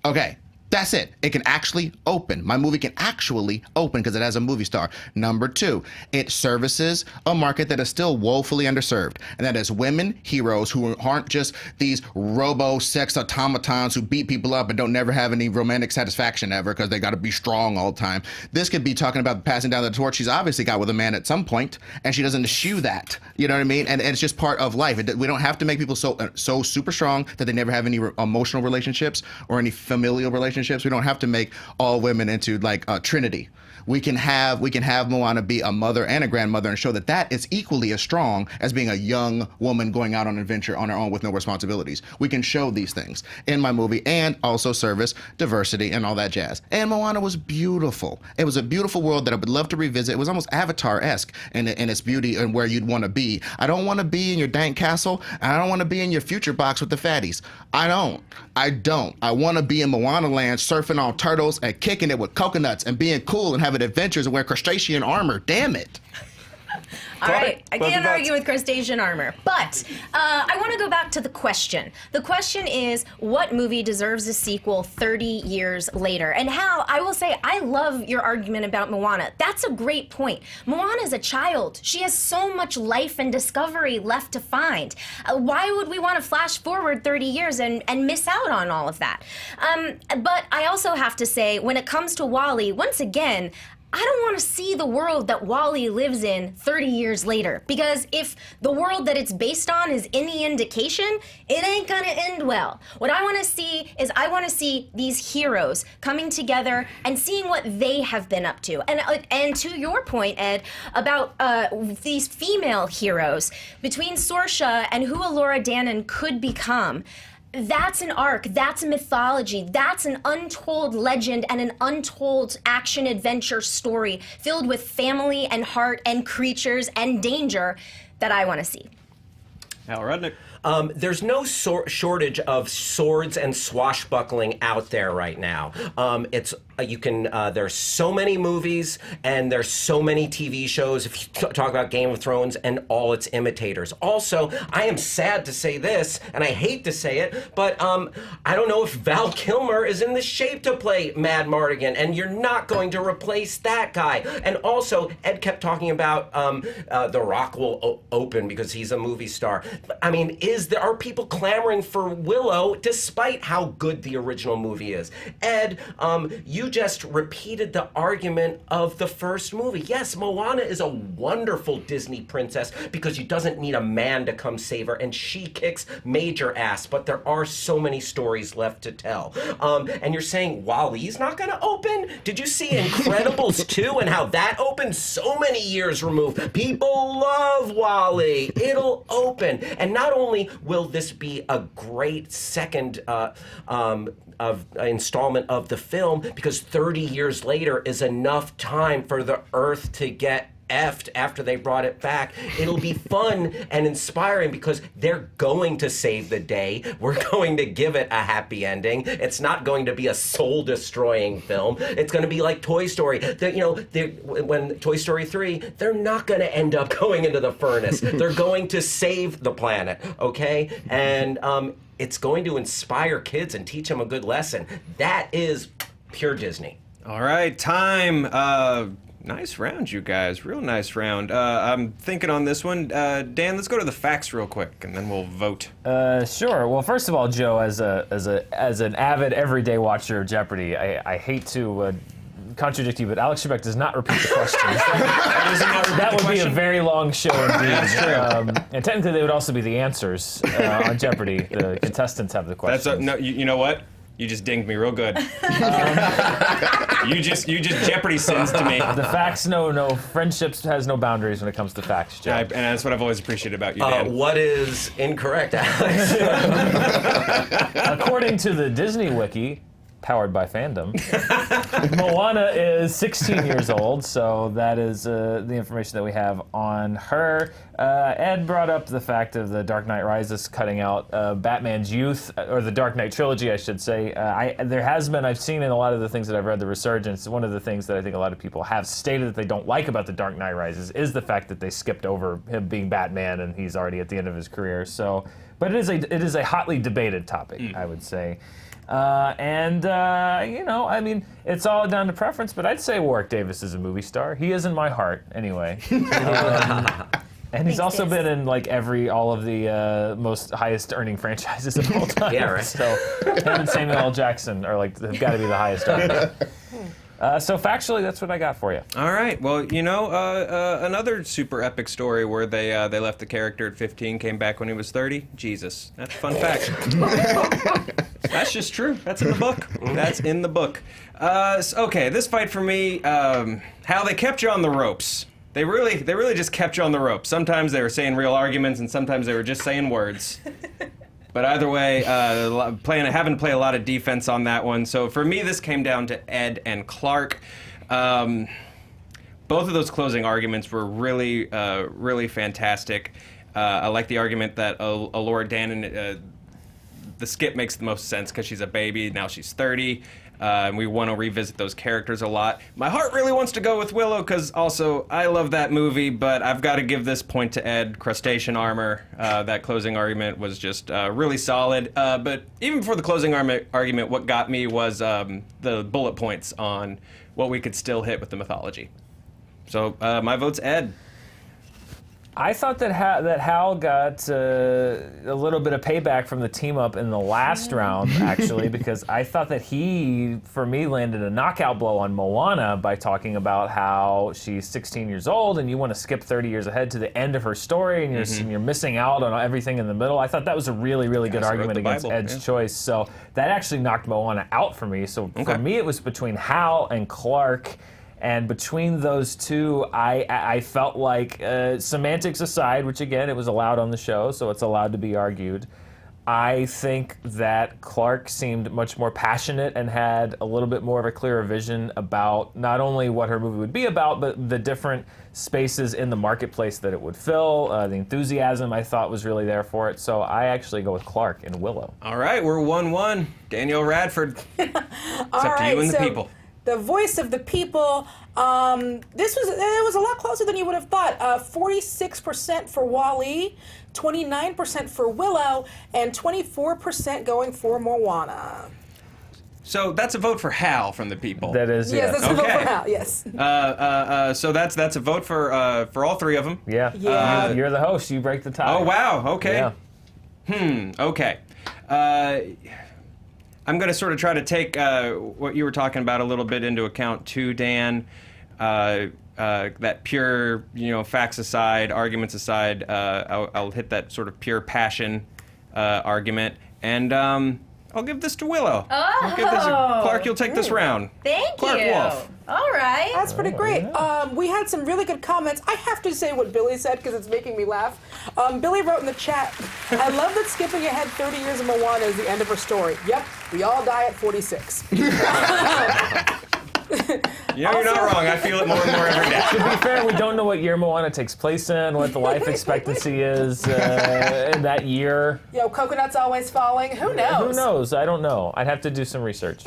Okay, That's it. It can actually open. My movie can actually open because it has a movie star. Number 2, it services a market that is still woefully underserved, and that is women heroes who aren't just these robo-sex automatons who beat people up and don't never have any romantic satisfaction ever because they got to be strong all the time. This could be talking about passing down the torch she's obviously got with a man at some point, and she doesn't eschew that. You know what I mean? And it's just part of life. We don't have to make people so super strong that they never have any emotional relationships or any familial relationships. We don't have to make all women into like a trinity. We can have Moana be a mother and a grandmother and show that that is equally as strong as being a young woman going out on an adventure on her own with no responsibilities. We can show these things in my movie and also service diversity and all that jazz. And Moana was beautiful. It was a beautiful world that I would love to revisit. It was almost Avatar-esque in its beauty and where you'd want to be. I don't want to be in your dank castle, and I don't want to be in your future box with the fatties. I don't. I want to be in Moana land surfing on turtles and kicking it with coconuts and being cool and having adventures and wear crustacean armor. Damn it. All right, I can't argue with crustacean armor, but I want to go back to the question. The question is, what movie deserves a sequel 30 years later? And Hal, I will say, I love your argument about Moana. That's a great point. Moana's a child. She has so much life and discovery left to find. Why would we want to flash forward 30 years and miss out on all of that? But I also have to say, when it comes to WALL-E, once again, I don't want to see the world that WALL-E lives in 30 years later, because if the world that it's based on is any indication, it ain't gonna end well. What I want to see is I want to see these heroes coming together and seeing what they have been up to. And to your point, Ed, about these female heroes, between Saoirse and who Elora Danan could become, that's an arc, that's a mythology, that's an untold legend and an untold action-adventure story filled with family and heart and creatures and danger that I want to see. Hal Rudnick. There's no shortage of swords and swashbuckling out there right now. There's so many movies and there's so many TV shows, if you talk about Game of Thrones and all its imitators. Also, I am sad to say this, and I hate to say it, but I don't know if Val Kilmer is in the shape to play Mad Mardigan, and you're not going to replace that guy. And also, Ed kept talking about The Rock will open because he's a movie star. I mean, are people clamoring for Willow despite how good the original movie is? Ed, you just repeated the argument of the first movie. Yes, Moana is a wonderful Disney princess because she doesn't need a man to come save her, and she kicks major ass, but there are so many stories left to tell. And you're saying WALL-E's not gonna open? Did you see Incredibles 2 and how that opened so many years removed? People love WALL-E. It'll open. And not only will this be a great second installment of the film, because 30 years later is enough time for the Earth to get effed after they brought it back. It'll be fun and inspiring because they're going to save the day. We're going to give it a happy ending. It's not going to be a soul-destroying film. It's going to be like Toy Story. When Toy Story 3, they're not going to end up going into the furnace. They're going to save the planet, okay? And it's going to inspire kids and teach them a good lesson. That is pure Disney. All right, time. Nice round, you guys. Real nice round. I'm thinking on this one. Dan, let's go to the facts real quick, and then we'll vote. Sure. Well, first of all, Joe, as an avid everyday watcher of Jeopardy, I hate to contradict you, but Alex Trebek does not repeat the questions. That would be a very long show indeed. That's true. And technically, they would also be the answers on Jeopardy. The contestants have the questions. No, you know what? You just dinged me real good. You just Jeopardy sins to me. The facts no friendships has no boundaries when it comes to facts, Joe. And that's what I've always appreciated about you, Dan. What is incorrect, Alex? According to the Disney Wiki, powered by fandom, Moana is 16 years old, so that is the information that we have on her. Ed brought up the fact of the Dark Knight Rises cutting out Batman's youth, or the Dark Knight trilogy, I should say. There has been, I've seen in a lot of the things that I've read, the resurgence, one of the things that I think a lot of people have stated that they don't like about the Dark Knight Rises is the fact that they skipped over him being Batman and he's already at the end of his career. So, but it is a hotly debated topic, I would say. I mean, it's all down to preference, but I'd say Warwick Davis is a movie star. He is in my heart, anyway. And he's also been in like all of the most highest earning franchises of all time. Yeah, right. So him and Samuel L. Jackson are like, they've got to be the highest earners. So factually, that's what I got for you. All right. Well, another super epic story where they left the character at 15, came back when he was 30. Jesus, that's a fun fact. That's just true. That's in the book. That's in the book. Okay, this fight for me, how they kept you on the ropes. They really just kept you on the ropes. Sometimes they were saying real arguments, and sometimes they were just saying words. But either way, having to play a lot of defense on that one. So for me, this came down to Ed and Clark. Both of those closing arguments were really, really fantastic. I like the argument that Laura Dannon, the skip makes the most sense because she's a baby, now she's 30. And we want to revisit those characters a lot. My heart really wants to go with Willow because also I love that movie, but I've got to give this point to Ed. Crustacean armor. That closing argument was just really solid. But even before the closing argument, what got me was the bullet points on what we could still hit with the mythology. So my vote's Ed. I thought that Hal got a little bit of payback from the team up in the last round, actually, because I thought that he, for me, landed a knockout blow on Moana by talking about how she's 16 years old and you want to skip 30 years ahead to the end of her story and you're missing out on everything in the middle. I thought that was a really, really good argument against Ed's choice. So that actually knocked Moana out for me. So for me, it was between Hal and Clark. And between those two, I felt like, semantics aside, which again, it was allowed on the show, so it's allowed to be argued, I think that Clark seemed much more passionate and had a little bit more of a clearer vision about not only what her movie would be about, but the different spaces in the marketplace that it would fill. The enthusiasm, I thought, was really there for it. So I actually go with Clark and Willow. All right, we're 1-1. Danielle Radford. It's up to you and the people. The voice of the people. It was a lot closer than you would have thought. 46% for Wall-E, 29% for Willow, and 24% going for Moana. So that's a vote for Hal from the people. That is, yes. That's a vote for Hal. Yes. So that's a vote for all three of them. Yeah. You're the host. You break the tie. Oh wow. Okay. Yeah. Okay. I'm going to sort of try to take what you were talking about a little bit into account too, Dan. That pure, facts aside, arguments aside, I'll hit that sort of pure passion argument, and I'll give this to Willow. Oh! I'll give this to Clark. You'll take this round. Thank Clark you. Wolfe. All right. That's pretty great. We had some really good comments. I have to say what Billy said because it's making me laugh. Billy wrote in the chat, I love that skipping ahead 30 years of Moana is the end of her story. Yep, we all die at 46. You're not wrong. I feel it more and more every day. To be fair, we don't know what year Moana takes place in, what the life expectancy is in that year. Coconuts always falling. Who knows? Who knows? I don't know. I'd have to do some research.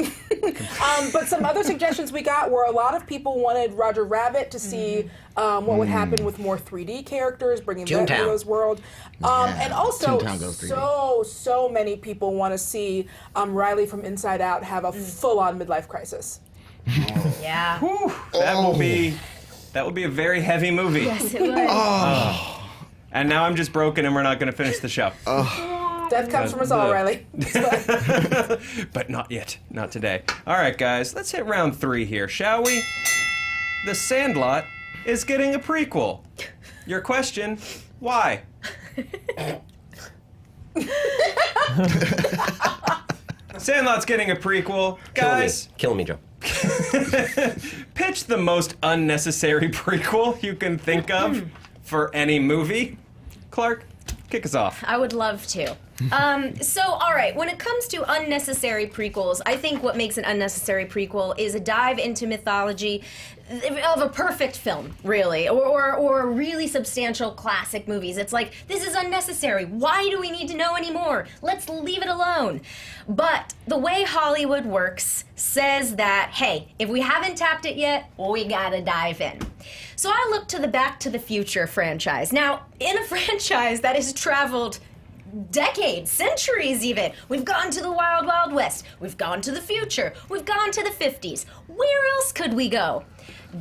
But some other suggestions we got were a lot of people wanted Roger Rabbit to see what would happen with more 3D characters, bringing that into those world. And also, so many people want to see Riley from Inside Out have a full-on midlife crisis. Yeah. Whew, that will be a very heavy movie. Yes, it would. And now I'm just broken, and we're not going to finish the show. Death comes from us all, Riley. But not yet. Not today. All right, guys. Let's hit round 3 here, shall we? The Sandlot is getting a prequel. Your question, why? Sandlot's getting a prequel. Guys. Kill me, Joe. Pitch the most unnecessary prequel you can think of for any movie. Clark, kick us off. I would love to. So, all right, when it comes to unnecessary prequels, I think what makes an unnecessary prequel is a dive into mythology of a perfect film, really, or really substantial classic movies. It's like, this is unnecessary. Why do we need to know anymore? Let's leave it alone. But the way Hollywood works says that, hey, if we haven't tapped it yet, we gotta dive in. So I looked to the Back to the Future franchise. Now, in a franchise that has traveled decades, centuries even. We've gone to the Wild Wild West. We've gone to the future. We've gone to the 50s. Where else could we go?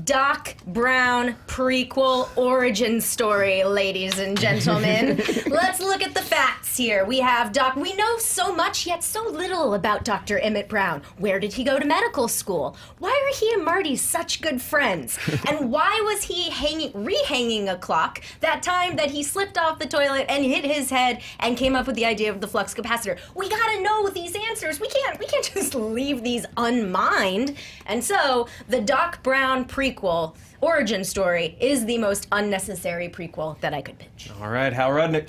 Doc Brown prequel origin story, ladies and gentlemen. Let's look at the facts here. We have Doc. We know so much, yet so little about Dr. Emmett Brown. Where did he go to medical school? Why are he and Marty such good friends? And why was he rehanging a clock that time that he slipped off the toilet and hit his head and came up with the idea of the flux capacitor? We gotta know these answers. We can't just leave these unmined. And so the Doc Brown prequel origin story is the most unnecessary prequel that I could pitch. All right, Hal Rudnick.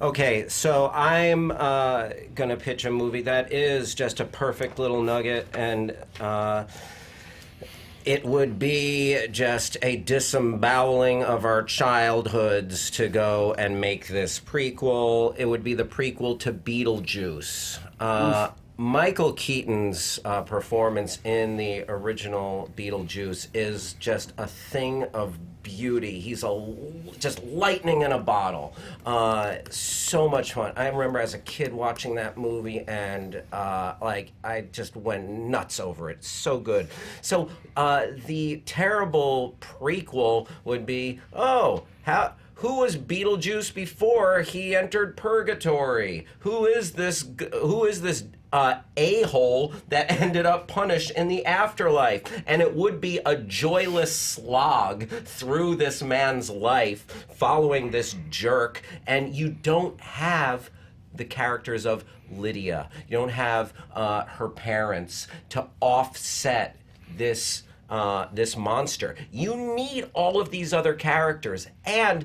Okay, so I'm gonna pitch a movie that is just a perfect little nugget, and it would be just a disemboweling of our childhoods to go and make this prequel. It would be the prequel to Beetlejuice. Michael Keaton's performance in the original Beetlejuice is just a thing of beauty. He's just lightning in a bottle. So much fun. I remember as a kid watching that movie, and I just went nuts over it. So good. So the terrible prequel would be, who was Beetlejuice before he entered purgatory? Who is this a-hole that ended up punished in the afterlife? And it would be a joyless slog through this man's life following this jerk, and you don't have the characters of Lydia. You don't have her parents to offset this monster. You need all of these other characters, and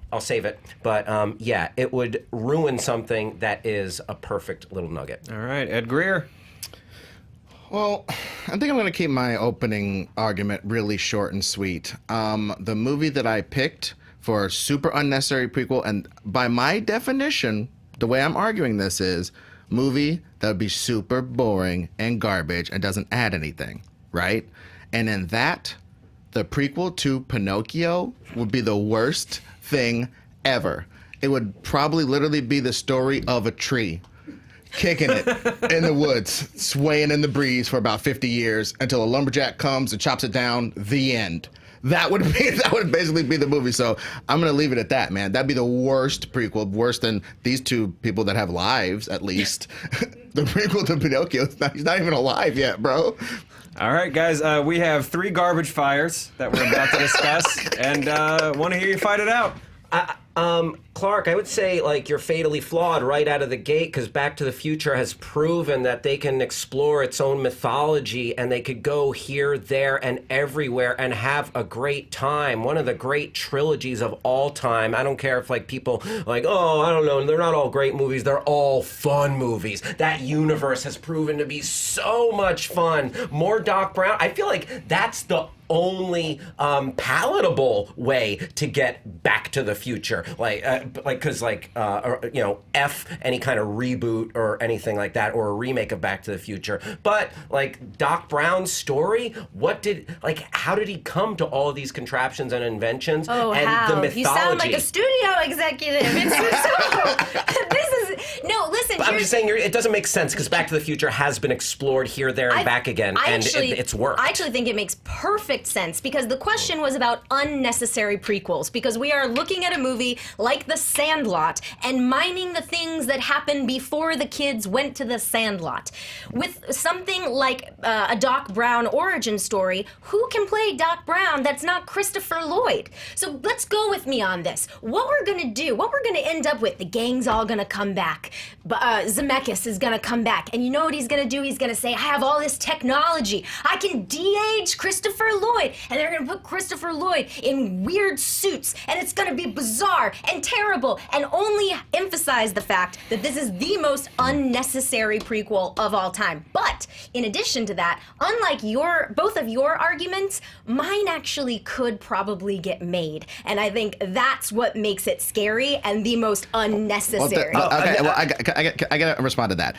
I'll save it, but yeah, it would ruin something that is a perfect little nugget. All right, Ed Greer. Well, I think I'm going to keep my opening argument really short and sweet. The movie that I picked for a super unnecessary prequel, and by my definition, the way I'm arguing this is movie that would be super boring and garbage and doesn't add anything, right? And in that, the prequel to Pinocchio would be the worst thing ever. It would probably literally be the story of a tree kicking it in the woods, swaying in the breeze for about 50 years until a lumberjack comes and chops it down. The end. That would basically be the movie. So I'm gonna leave it at that, man. That'd be the worst prequel, worse than these two people that have lives, at least. The prequel to Pinocchio, he's not even alive yet, bro. All right, guys, we have 3 garbage fires that we're about to discuss, and want to hear you fight it out. Clark, I would say, you're fatally flawed right out of the gate, because Back to the Future has proven that they can explore its own mythology, and they could go here, there, and everywhere and have a great time. One of the great trilogies of all time. I don't care if, people I don't know, they're not all great movies. They're all fun movies. That universe has proven to be so much fun. More Doc Brown. I feel like that's the only palatable way to get Back to the Future, F any kind of reboot or anything like that, or a remake of Back to the Future. But Doc Brown's story, how did he come to all of these contraptions and inventions? Oh, and Hal, the mythology? You sound like a studio executive. I'm just saying it doesn't make sense, because Back to the Future has been explored here, there, and back again, it's worked. I actually think it makes perfect sense, because the question was about unnecessary prequels, because we are looking at a movie like The Sandlot and mining the things that happened before the kids went to the Sandlot. With something like a Doc Brown origin story, who can play Doc Brown that's not Christopher Lloyd? So let's go with me on this. What we're gonna do, what we're gonna end up with, the gang's all gonna come back. Zemeckis is gonna come back, and you know what he's gonna do? He's gonna say, I have all this technology. I can de-age Christopher Lloyd. And they're gonna put Christopher Lloyd in weird suits, and it's gonna be bizarre and terrible, and only emphasize the fact that this is the most unnecessary prequel of all time. But in addition to that, unlike both of your arguments, mine actually could probably get made. And I think that's what makes it scary and the most unnecessary. I gotta respond to that.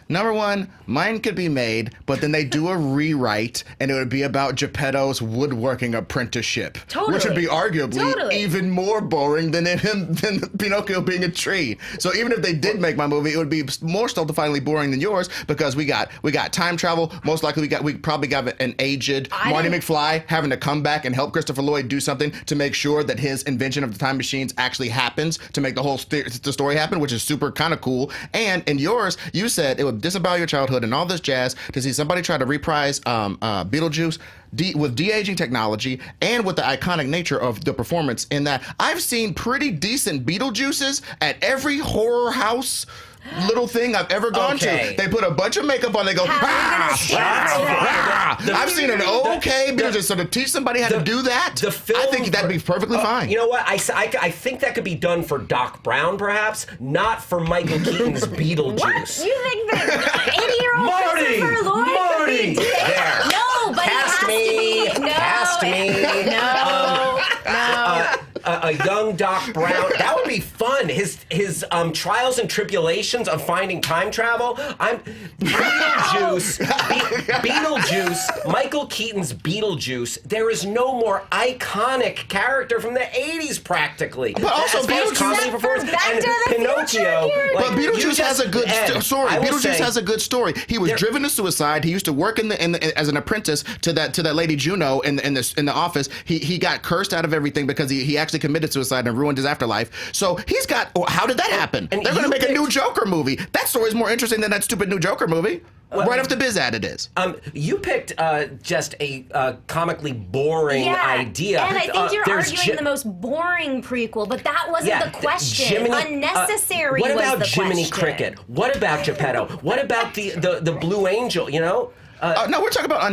Number one, mine could be made, but then they do a rewrite, and it would be about Geppetto's woodworking apprenticeship, which would be arguably even more boring than Pinocchio being a tree. So even if they did make my movie, it would be more stultifyingly boring than yours, because we got time travel. Most likely we probably got an aged Marty McFly having to come back and help Christopher Lloyd do something to make sure that his invention of the time machines actually happens, to make the whole the story happen, which is super kind of cool. And in yours, you said it would disavow your childhood and all this jazz to see somebody try to reprise Beetlejuice with de-aging technology and with the iconic nature of the performance in that. I've seen pretty decent Beetlejuices at every horror house little thing I've ever gone to. They put a bunch of makeup on, they go, I've seen an Beetlejuice, so to teach somebody how to do that, I think that'd be perfectly fine. You know what? I think that could be done for Doc Brown, perhaps, not for Michael Keaton's Beetlejuice. What? You think that 80-year-old Christopher Lloyd Marty! There. No, but Cast me! Cast me! No. A young Doc Brown. That would be fun. His trials and tribulations of finding time travel. Beetlejuice, Michael Keaton's Beetlejuice. There is no more iconic character from the 80s, practically. But also Beetlejuice and Pinocchio. But Beetlejuice has a good story. Beetlejuice has a good story. He was driven to suicide. He used to work as an apprentice to that lady Juno in the office. He got cursed out of everything because he actually committed suicide and ruined his afterlife. So he's got. How did that happen? They're going to make a new Joker movie. That story is more interesting than that stupid new Joker movie. Right off the biz ad, it is. You picked just a comically boring idea. And I think you're arguing the most boring prequel, but that wasn't the question. Unnecessary was the question. What about Jiminy Cricket? What about Geppetto? What about the Blue Angel, you know? No, we're talking about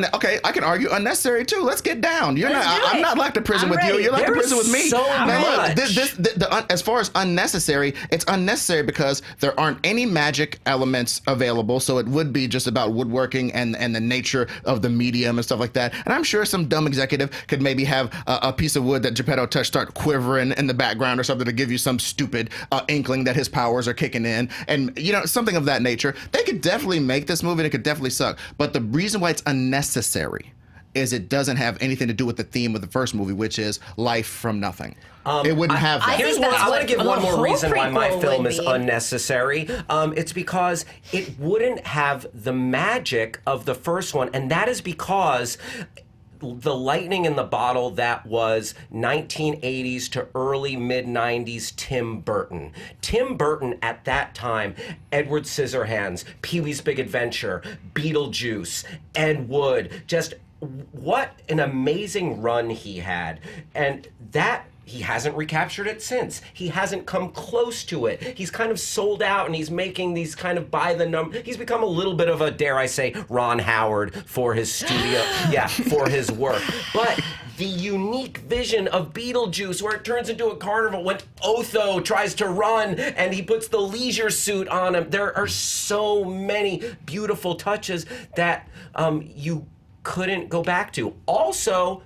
I can argue unnecessary too. Let's get down. I'm not locked to prison with you. You're locked to prison with me. So much. Look, as far as unnecessary, it's unnecessary because there aren't any magic elements available. So it would be just about woodworking and the nature of the medium and stuff like that. And I'm sure some dumb executive could maybe have a piece of wood that Geppetto touched start quivering in the background or something to give you some stupid inkling that his powers are kicking in, and something of that nature. They could definitely make this movie and it could definitely suck. But the reason why it's unnecessary is it doesn't have anything to do with the theme of the first movie, which is life from nothing. It wouldn't have that. I want to give one more reason why my film is unnecessary. It's because it wouldn't have the magic of the first one, and that is because the lightning in the bottle that was 1980s to early mid-90s Tim Burton. Tim Burton at that time, Edward Scissorhands, Pee-wee's Big Adventure, Beetlejuice, Ed Wood, just what an amazing run he had. And that he hasn't recaptured it since. He hasn't come close to it. He's kind of sold out and he's making these kind of by the number. He's become a little bit of a, dare I say, Ron Howard for his studio, for his work. But the unique vision of Beetlejuice where it turns into a carnival when Otho tries to run and he puts the leisure suit on him. There are so many beautiful touches that you couldn't go back to. Also,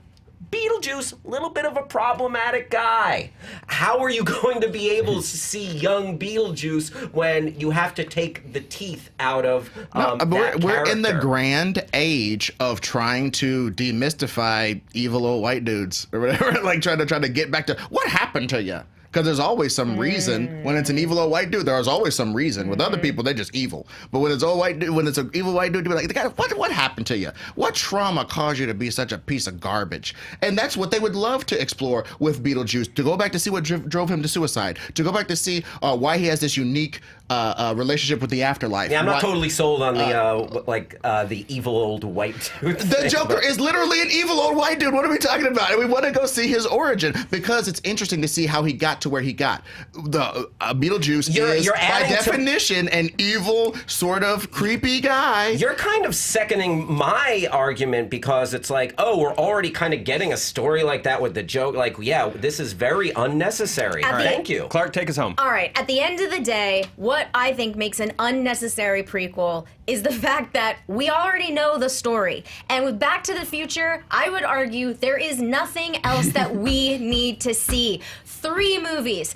Beetlejuice, a little bit of a problematic guy. How are you going to be able to see young Beetlejuice when you have to take the teeth out of we're in the grand age of trying to demystify evil old white dudes or whatever, like trying to get back to what happened to you. Because there's always some reason when it's an evil old white dude. There's always some reason. With other people, they're just evil. But when it's an evil white dude, to be like, the guy, what happened to you? What trauma caused you to be such a piece of garbage? And that's what they would love to explore with Beetlejuice. To go back to see what drove him to suicide. To go back to see why he has this unique relationship with the afterlife. Yeah, I'm not totally sold on the evil old white dude. The Joker is literally an evil old white dude. What are we talking about? And we want to go see his origin because it's interesting to see how he got to where he got. The Beetlejuice is, by definition, an evil, sort of creepy guy. You're kind of seconding my argument because it's like, oh, we're already kind of getting a story like that with the joke. Like, yeah, this is very unnecessary. Thank you. Clark, take us home. All right, at the end of the day, what I think makes an unnecessary prequel is the fact that we already know the story. And with Back to the Future, I would argue there is nothing else that we need to see. 3 movies.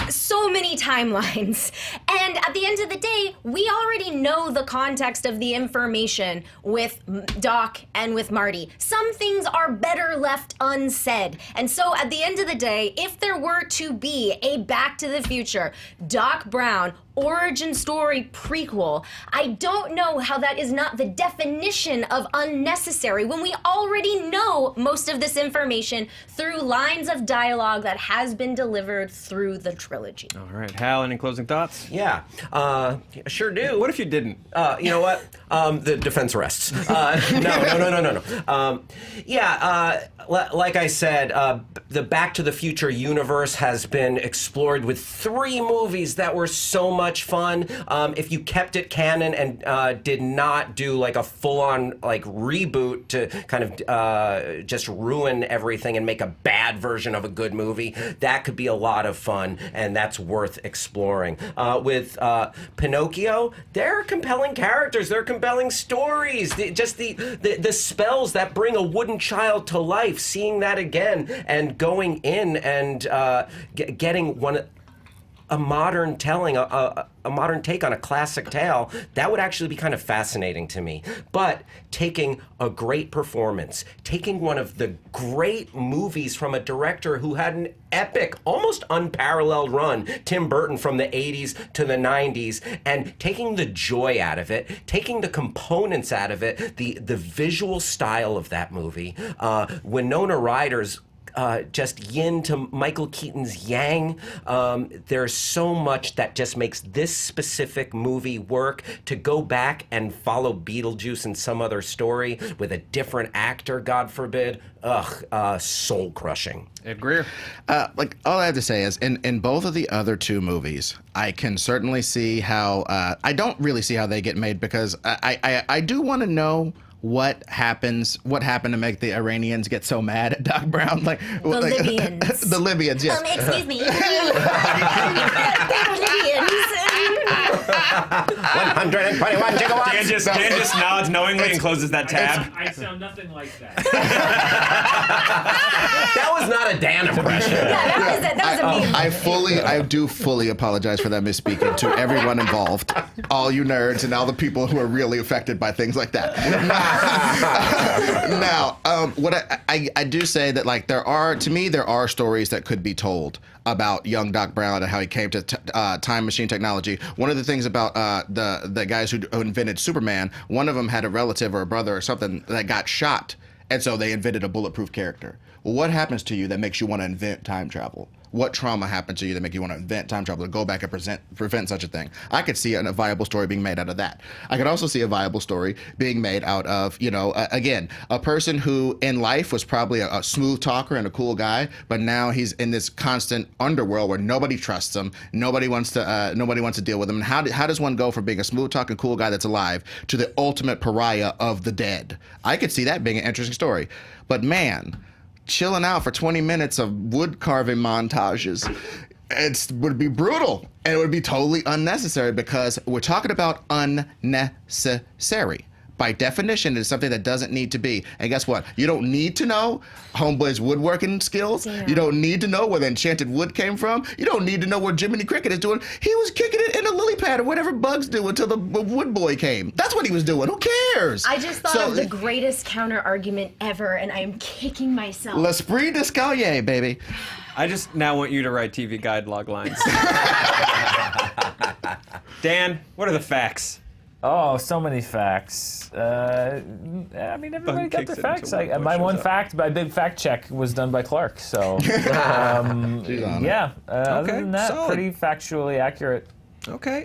So many timelines. And at the end of the day, we already know the context of the information with Doc and with Marty. Some things are better left unsaid. And so at the end of the day, if there were to be a Back to the Future, Doc Brown origin story prequel, I don't know how that is not the definition of unnecessary when we already know most of this information through lines of dialogue that has been delivered through the trilogy. All right, Hal, any closing thoughts? Yeah, sure do. What if you didn't? You know what? The defense rests. No. Like I said, the Back to the Future universe has been explored with 3 movies that were so much fun. If you kept it canon and did not do like a full-on like reboot to kind of just ruin everything and make a bad version of a good movie, that could be a lot of fun, and that's worth exploring. With Pinocchio, there are compelling characters, there are compelling stories. The spells that bring a wooden child to life, seeing that again and going in and getting a modern telling, a modern take on a classic tale, that would actually be kind of fascinating to me. But taking a great performance, taking one of the great movies from a director who had an epic, almost unparalleled run, Tim Burton, from the 80s to the 90s, and taking the joy out of it, taking the components out of it, the visual style of that movie, Winona Ryder's just yin to Michael Keaton's yang. There's so much that just makes this specific movie work. To go back and follow Beetlejuice in some other story with a different actor, God forbid, soul crushing. Ed Greer. Like, all I have to say is, in both of the other 2 movies, I can certainly see how, I don't really see how they get made, because I do want to know what happened to make the Iranians get so mad at Doc Brown? Like the Libyans. The Libyans, yes. Excuse me. They're Libyans. 121 gigawatts. Dan just nods knowingly and closes that tab. I sound nothing like that. That was not a Dan impression. Yeah, that was a meme. I do fully apologize for that misspeaking to everyone involved, all you nerds and all the people who are really affected by things like that. Now, what I do say that, like, there are stories that could be told about young Doc Brown and how he came to time machine technology. One of the things about the guys who invented Superman, one of them had a relative or a brother or something that got shot, and so they invented a bulletproof character. Well, what happens to you that makes you want to invent time travel? What trauma happened to you that make you want to invent time travel to go back and prevent such a thing? I could see a viable story being made out of that. I could also see a viable story being made out of, again, a person who in life was probably a smooth talker and a cool guy, but now he's in this constant underworld where nobody trusts him, nobody wants to deal with him. And how does one go from being a smooth talking cool guy that's alive to the ultimate pariah of the dead? I could see that being an interesting story. But man, chilling out for 20 minutes of wood carving montages, would be brutal, and it would be totally unnecessary, because we're talking about unnecessary. By definition, it's something that doesn't need to be. And guess what? You don't need to know Homeboy's woodworking skills. Yeah. You don't need to know where the enchanted wood came from. You don't need to know what Jiminy Cricket is doing. He was kicking it in a lily pad or whatever bugs do until the wood boy came. That's what he was doing. Who cares? I just thought of the greatest counter argument ever, and I am kicking myself. L'esprit d'escalier, baby. I just now want you to write TV guide log lines. Dan, what are the facts? Oh, so many facts. I mean, everybody got their facts. My big fact check was done by Clark. So, other than that, solid. pretty factually accurate. Okay.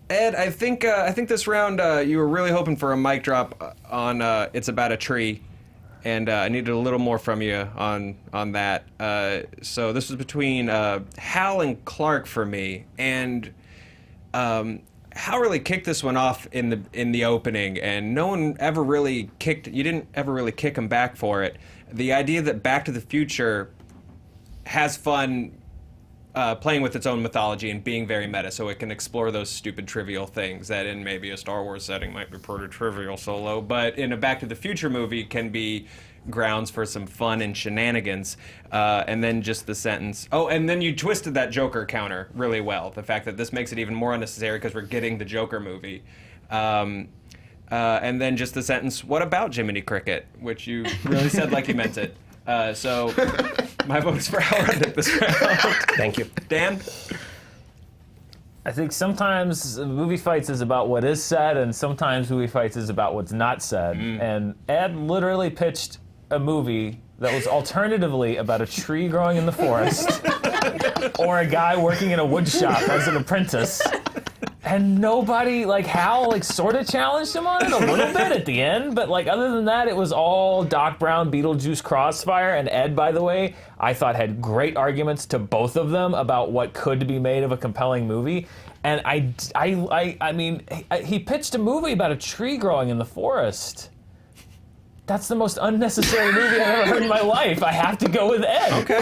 Ed, I think this round you were really hoping for a mic drop on "It's About a Tree," and I needed a little more from you on that. So this was between Hal and Clark for me, and Hal really kicked this one off in the opening, and no one ever really kicked. You didn't ever really kick him back for it. The idea that Back to the Future has fun. Playing with its own mythology and being very meta, so it can explore those stupid trivial things that in maybe a Star Wars setting might be pretty trivial solo, but in a Back to the Future movie can be grounds for some fun and shenanigans. And then just the sentence, oh, and then you twisted that Joker counter really well. The fact that this makes it even more unnecessary because we're getting the Joker movie. And then just the sentence, what about Jiminy Cricket? Which you really said like you meant it. So my vote is for Hal Rudnick this round. Thank you. Dan? I think sometimes movie fights is about what is said, and sometimes movie fights is about what's not said. And Ed literally pitched a movie that was alternatively about a tree growing in the forest or a guy working in a wood shop as an apprentice. And nobody, like Hal, like sort of challenged him on it a little bit at the end, but like other than that, it was all Doc Brown, Beetlejuice crossfire. And Ed, by the way, I thought had great arguments to both of them about what could be made of a compelling movie. And I mean, he pitched a movie about a tree growing in the forest. That's the most unnecessary movie I've ever heard in my life. I have to go with Ed. Okay.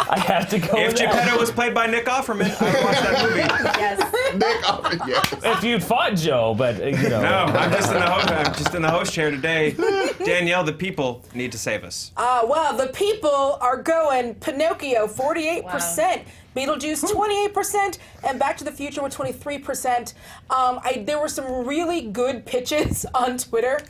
I have to go If with Ed. Geppetto was played by Nick Offerman, I would watch that movie. Yes. Nick Offerman, yes. If you'd fought Joe, but you know. No, I'm just in the host chair today. Danielle, the people need to save us. Well, the people are going Pinocchio 48%, Beetlejuice 28%, and Back to the Future with 23%. There were some really good pitches on Twitter.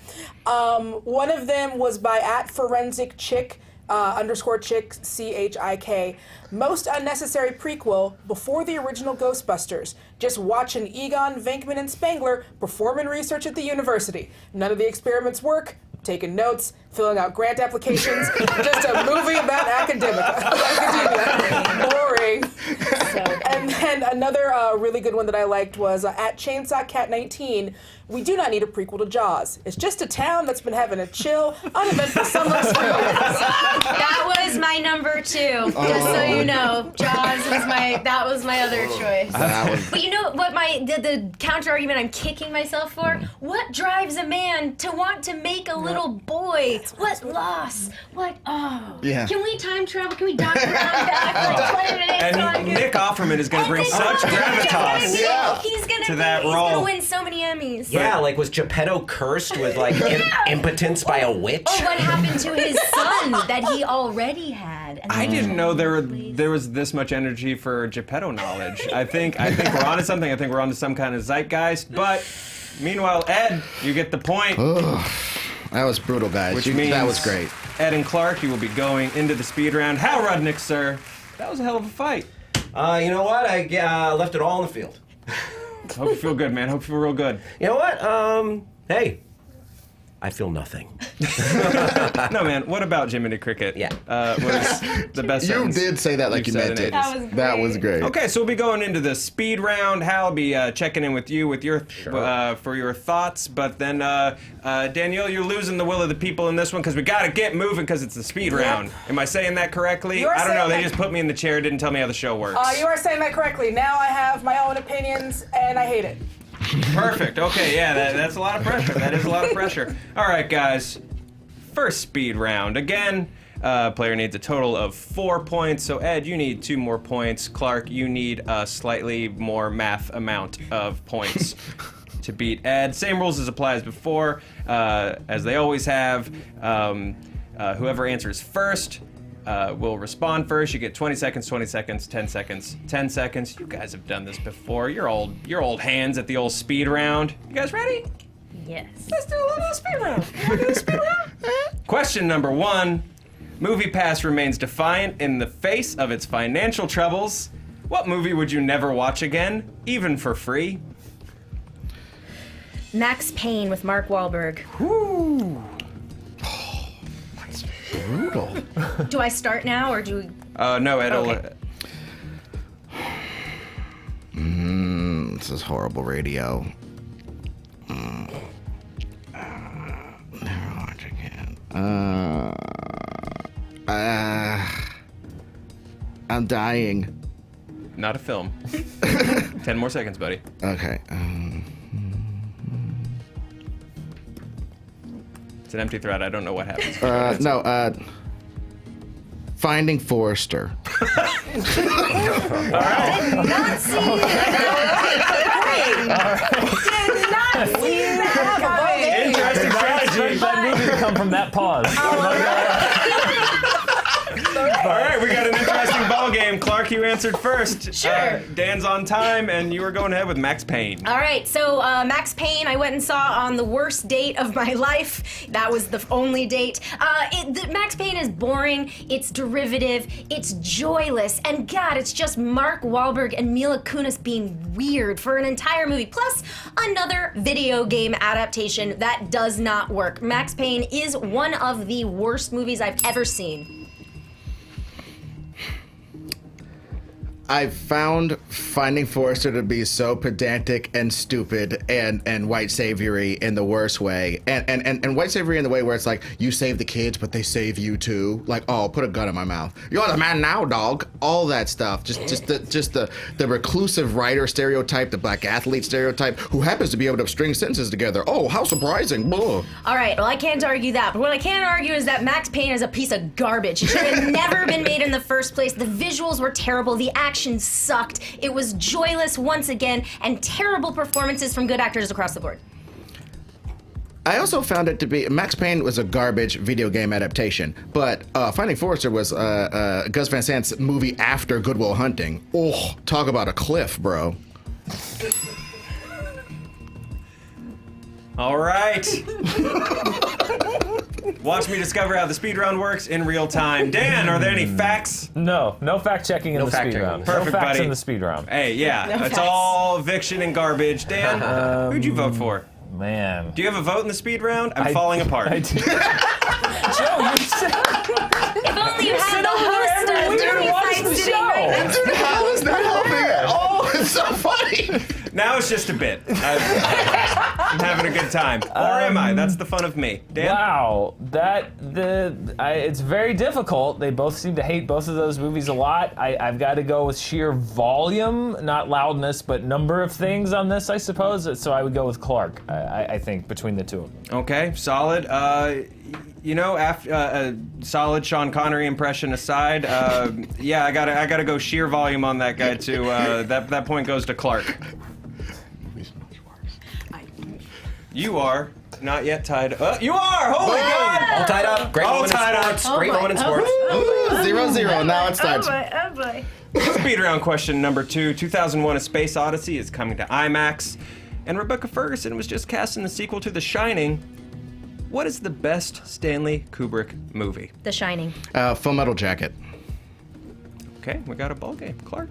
One of them was by @ForensicChick. _chick, CHIK. Most unnecessary prequel before the original Ghostbusters. Just watching Egon, Venkman, and Spengler performing research at the university. None of the experiments work. Taking notes, filling out grant applications. Just a movie about academia. Boring. And then another really good one that I liked was @ChainsawCat19. We do not need a prequel to Jaws. It's just a town that's been having a chill, uneventful summer for years. That was my number 2. Just so you know, Jaws was that was my other choice. But you know what the counter argument I'm kicking myself for? What drives a man to want to make a little boy? What loss? What Yeah. Can we time travel? Can we Dr. Brown back like 20 minutes? And Nick Offerman is going to bring such gravitas He's gonna to that He's role. gonna win so many Emmys. Yeah, like was Geppetto cursed with like impotence by a witch? Or what happened to his son that he already had? And I didn't know there was this much energy for Geppetto knowledge. I think we're onto something. I think we're onto some kind of zeitgeist. But meanwhile, Ed, you get the point. That was brutal, guys. Which means that was great. Ed and Clark, you will be going into the speed round. Hal Rudnick, sir. That was a hell of a fight. You know what? I left it all in the field. Hope you feel good, man. Hope you feel real good. You know what? Hey, I feel nothing. No, man. What about Jiminy Cricket? Yeah. Was the best You sentence did say that like you you've said meant in it. ages. That was great. Okay, so we'll be going into the speed round. Hal will be checking in with you with your for your thoughts, but then Danielle, you're losing the will of the people in this one because we got to get moving because it's the speed round. Am I saying that correctly? You are I don't know. saying They that- just put me in the chair, didn't tell me how the show works. You are saying that correctly. Now I have my own opinions, and I hate it. Perfect. Okay, yeah, that's a lot of pressure. That is a lot of pressure. All right, guys. First speed round. Again, player needs a total of 4 points. So, Ed, you need 2 more points. Clark, you need a slightly more math amount of points to beat Ed. Same rules as apply as before, as they always have. Whoever answers first will respond first. You get 20 seconds, 20 seconds, 10 seconds, 10 seconds. You guys have done this before. You're old hands at the old speed round. You guys ready? Yes. Let's do a little speed round. Wanna do a speed round? Question number 1. MoviePass remains defiant in the face of its financial troubles. What movie would you never watch again, even for free? Max Payne with Mark Wahlberg. Brutal. Do I start now or do we? No, Ed. Okay. this is horrible radio. Never watch again. I'm dying. Not a film. 10 more seconds, buddy. Okay. It's an empty thread. I don't know what happens. Finding Forrester. Not see Did not see that coming. Interesting strategy. Expect that movie to come from that pause. All right, we got an interesting ball game. Clark, you answered first. Sure. Dan's on time, and you were going ahead with Max Payne. All right, so Max Payne, I went and saw on the worst date of my life. That was the only date. Max Payne is boring, it's derivative, it's joyless, and God, it's just Mark Wahlberg and Mila Kunis being weird for an entire movie, plus another video game adaptation that does not work. Max Payne is one of the worst movies I've ever seen. I found Finding Forrester to be so pedantic and stupid and white saviory in the worst way. And white saviory in the way where it's like, you save the kids, but they save you too. Like, oh, put a gun in my mouth. You're the man now, dog. All that stuff. Just the reclusive writer stereotype, the black athlete stereotype, who happens to be able to string sentences together. Oh, how surprising. Blah. All right, well, I can't argue that, but what I can argue is that Max Payne is a piece of garbage. It should have never been made in the first place. The visuals were terrible. The action sucked. It was joyless once again, and terrible performances from good actors across the board. I also found it to be, Max Payne was a garbage video game adaptation, but Finding Forrester was Gus Van Sant's movie after Good Will Hunting. Oh, talk about a cliff, bro. All right. Watch me discover how the speed round works in real time. Dan, are there any facts? No fact checking in the speed round. Perfect, no facts buddy. in the speed round. Hey, yeah, No it's facts. all fiction and garbage. Dan, who'd you vote for? Man. Do you have a vote in the speed round? I'm falling apart. I do. Joe, you said If only you had the over there host every of week and Dirty watch Fight the sitting show. right next to me. How is that helping at all? It's so funny. Now it's just a bit. I'm having a good time. Or am I? That's the fun of me. Dan? Wow, it's very difficult. They both seem to hate both of those movies a lot. I've got to go with sheer volume, not loudness, but number of things on this, I suppose. So I would go with Clark. I think between the two of them. Okay, solid. After solid Sean Connery impression aside, yeah, I gotta go sheer volume on that guy too. That point goes to Clark. You are not yet tied. You are! Holy God! All tied up. Great All moment in tied up. sports. Great moment in sports. Ooh, 0-0. Now it starts. Oh boy. Speed round question number 2. 2001: A Space Odyssey is coming to IMAX, and Rebecca Ferguson was just cast in the sequel to The Shining. What is the best Stanley Kubrick movie? The Shining. Full Metal Jacket. Okay, we got a ball game. Clark.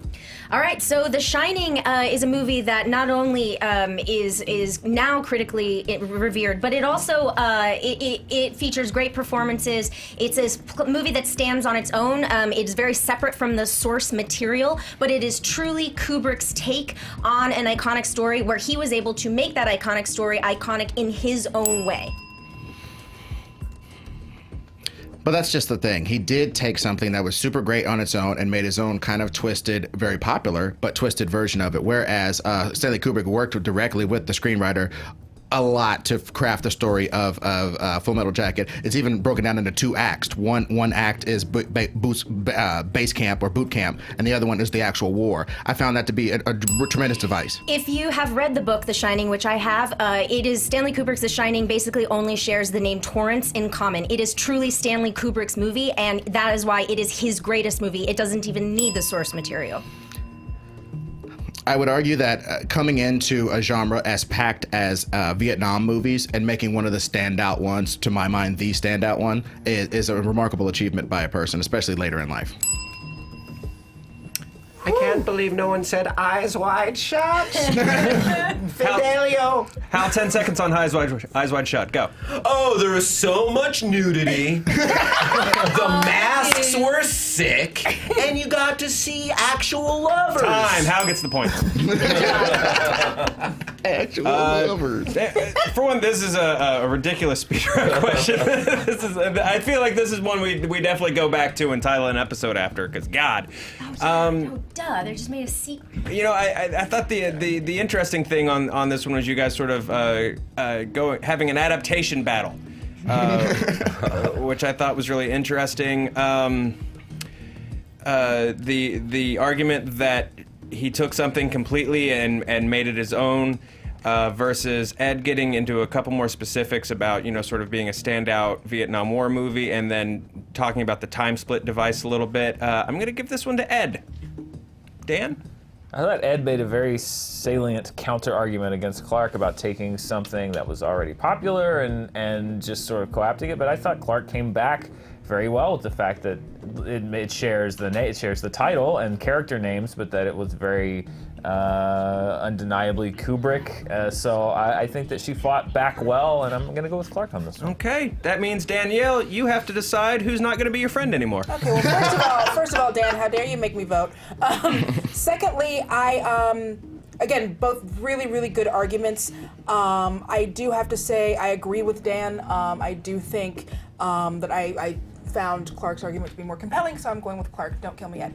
All right, so The Shining is a movie that not only is now critically revered, but it also it features great performances. It's a movie that stands on its own. It's very separate from the source material, but it is truly Kubrick's take on an iconic story, where he was able to make that iconic story iconic in his own way. But that's just the thing. He did take something that was super great on its own and made his own kind of twisted, very popular, but twisted version of it. Whereas Stanley Kubrick worked directly with the screenwriter a lot to craft the story of Full Metal Jacket. It's even broken down into 2 acts. One act is base camp or boot camp, and the other one is the actual war. I found that to be a tremendous device. If you have read the book The Shining, which I have, it is Stanley Kubrick's The Shining basically only shares the name Torrance in common. It is truly Stanley Kubrick's movie, and that is why it is his greatest movie. It doesn't even need the source material. I would argue that coming into a genre as packed as Vietnam movies and making one of the standout ones, to my mind, the standout one, is a remarkable achievement by a person, especially later in life. I can't believe no one said eyes wide shut. Fidelio. Hal, 10 seconds on eyes wide shut. Go. Oh, there was so much nudity. The masks were sick, and you got to see actual lovers. Time. Hal gets the point. Actual lovers. For one, this is a ridiculous speedrun question. I feel like this is one we definitely go back to and title an episode after, because God. Duh, they're just made of seat. You know, I thought the interesting thing on this one was you guys sort of having an adaptation battle, which I thought was really interesting. The argument that he took something completely and made it his own, versus Ed getting into a couple more specifics about, you know, sort of being a standout Vietnam War movie, and then talking about the time split device a little bit. I'm gonna give this one to Ed. Dan? I thought Ed made a very salient counter-argument against Clarke about taking something that was already popular and just sort of co-opting it, but I thought Clarke came back very well with the fact that it shares the title and character names, but that it was very undeniably Kubrick. So I think that she fought back well, and I'm gonna go with Clarke on this one. Okay, that means Danielle, you have to decide who's not gonna be your friend anymore. Okay, well, first of all, Dan, how dare you make me vote? Secondly, again, both really, really good arguments. I do have to say I agree with Dan. I do think that I found Clarke's argument to be more compelling, so I'm going with Clarke. Don't kill me yet.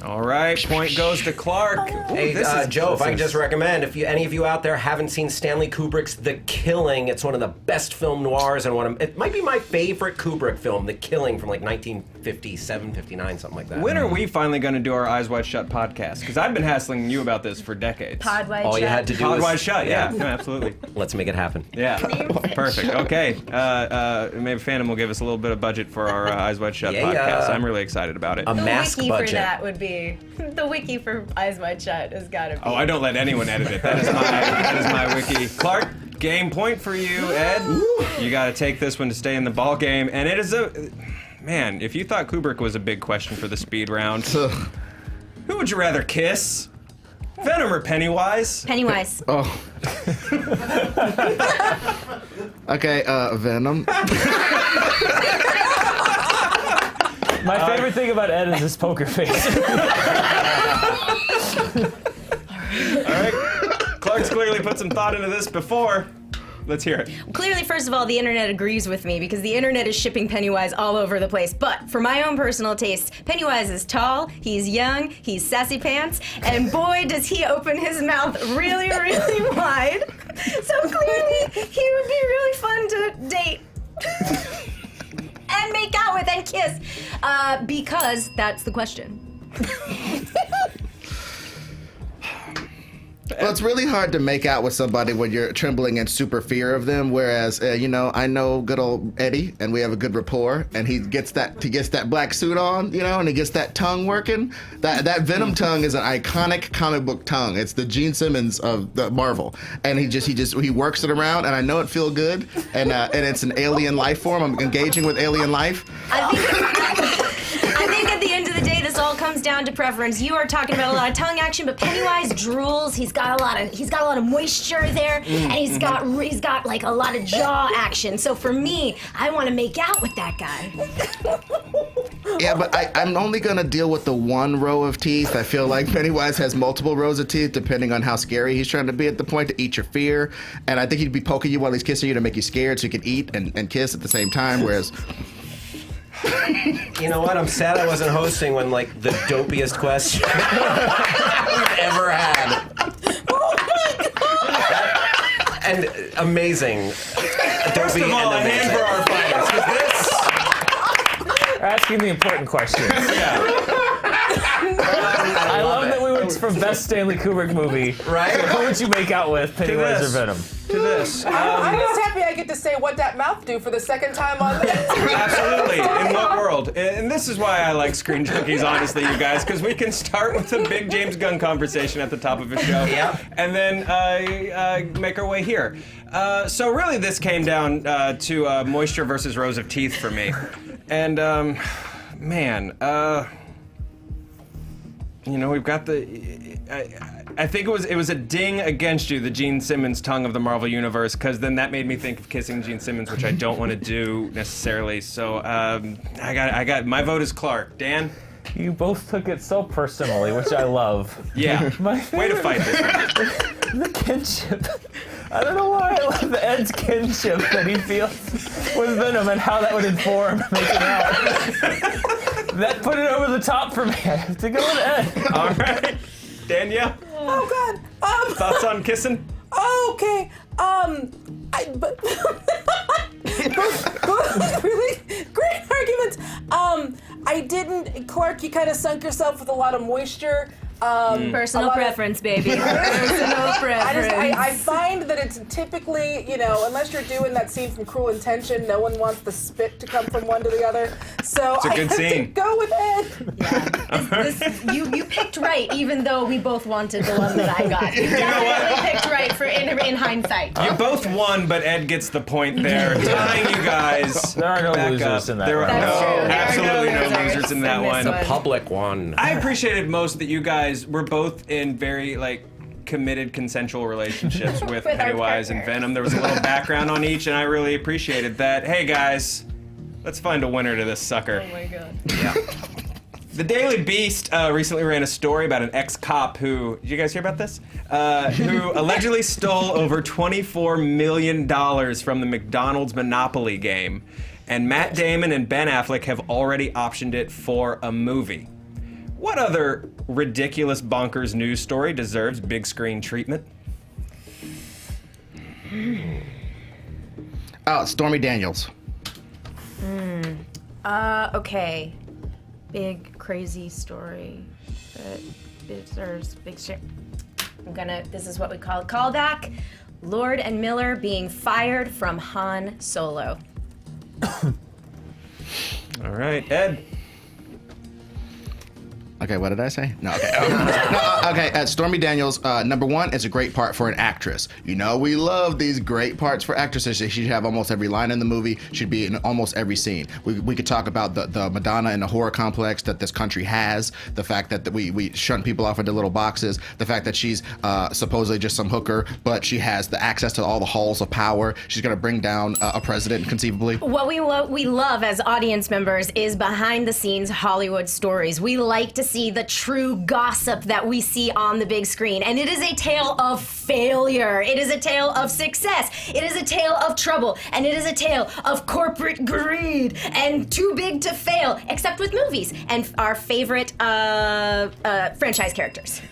All right, point goes to Clarke. Hey, Joe, if I could just recommend, if any of you out there haven't seen Stanley Kubrick's The Killing, it's one of the best film noirs, and it might be my favorite Kubrick film, The Killing, from like 1957, 59, something like that. When are we finally going to do our Eyes Wide Shut podcast? Because I've been hassling you about this for decades. Pod wide All shut. you had to do Pod was... Wide Shut, yeah. No, absolutely. Let's make it happen. Yeah, perfect. Okay, maybe Phantom will give us a little bit of budget for our Eyes Wide Shut podcast. I'm really excited about it. A The mask wiki budget. for that would be the wiki for Eyes Wide Shut has got to be. Oh, I don't let anyone edit it. That is my wiki. Clarke, game point for you, Ed. You got to take this one to stay in the ball game, and it is man. If you thought Kubrick was a big question for the speed round, who would you rather kiss, Venom or Pennywise? Pennywise. Oh. Okay, Venom. My favorite thing about Ed is his poker face. All right, Clark's clearly put some thought into this before. Let's hear it. Clearly, first of all, the internet agrees with me because the internet is shipping Pennywise all over the place. But for my own personal taste, Pennywise is tall, he's young, he's sassy pants, and boy, does he open his mouth really, really wide. So clearly, he would be really fun to date. And make out with and kiss. Because that's the question. Well, it's really hard to make out with somebody when you're trembling in super fear of them. Whereas, I know good old Eddie, and we have a good rapport. And he gets that black suit on, and he gets that tongue working. That Venom tongue is an iconic comic book tongue. It's the Gene Simmons of the Marvel, and he works it around, and I know it feel good. And it's an alien life form. I'm engaging with alien life. I think at the end of the day, this all comes down to preference. You are talking about a lot of tongue action, but Pennywise drools. He's got a lot of moisture there, and he's got like a lot of jaw action. So for me, I want to make out with that guy. Yeah, but I'm only gonna deal with the one row of teeth. I feel like Pennywise has multiple rows of teeth, depending on how scary he's trying to be at the point to eat your fear. And I think he'd be poking you while he's kissing you to make you scared, so you can eat and kiss at the same time. Whereas. You know what? I'm sad I wasn't hosting when, like, the dopiest question we've ever had. Oh my God! And amazing. First of all, a hand for our fighters. We're asking the important questions. Yeah. I love that we went from best Stanley Kubrick movie. Right? Who would you make out with, Pennywise or Venom? To this. I'm just happy I get to say what that mouth do for the second time on this. Absolutely. In what world? And this is why I like Screen Junkies, honestly, you guys, because we can start with a big James Gunn conversation at the top of a show. Yep. And then make our way here. So really this came down to moisture versus rows of teeth for me. And, man, we've got the. I think it was a ding against you, the Gene Simmons tongue of the Marvel Universe, because then that made me think of kissing Gene Simmons, which I don't want to do necessarily. So I got my vote is Clark. Dan. You both took it so personally, which I love. Yeah. My Way to fight this. The kinship. I don't know why I love Ed's kinship that he feels with Venom and how that would inform making out. That put it over the top for me. I have to go with Ed. All right. Danielle? Oh God. Thoughts on kissing? Okay. But both really great arguments. I didn't, Clark. You kind of sunk yourself with a lot of moisture. Personal preference, baby. Personal preference. I find that it's typically, unless you're doing that scene from Cruel Intention, no one wants the spit to come from one to the other. So It's a good I have scene. to go with Ed. You picked right, even though we both wanted the one that I got. You definitely picked right in hindsight. You both won, but Ed gets the point there. Tying you guys. There are no back losers up. in that There round. are That's true. There are absolutely no no losers losers in that in this one. one. Public one. I appreciated most that you guys were both in very committed consensual relationships with With our Pennywise and partners. Venom. There was a little background on each, and I really appreciated that. Hey guys, let's find a winner to this sucker. Oh my God. The Daily Beast recently ran a story about an ex-cop who, did you guys hear about this? Who allegedly stole over $24 million from the McDonald's Monopoly game. And Matt Damon and Ben Affleck have already optioned it for a movie. What other ridiculous bonkers news story deserves big screen treatment? Oh, Stormy Daniels. Okay. Big, crazy story that deserves big shit. This is what we call a callback. Lord and Miller being fired from Han Solo. All right, Ed. Okay, what did I say? No, okay. Okay, Stormy Daniels, number one, it's a great part for an actress. We love these great parts for actresses. She should have almost every line in the movie, should be in almost every scene. We could talk about the Madonna and the horror complex that this country has, the fact that we shunt people off into little boxes, the fact that she's supposedly just some hooker, but she has the access to all the halls of power. She's gonna bring down a president, conceivably. What we love as audience members is behind the scenes Hollywood stories. We like to see the true gossip that we see on the big screen. And it is a tale of failure. It is a tale of success. It is a tale of trouble. And it is a tale of corporate greed and too big to fail, except with movies and our favorite franchise characters.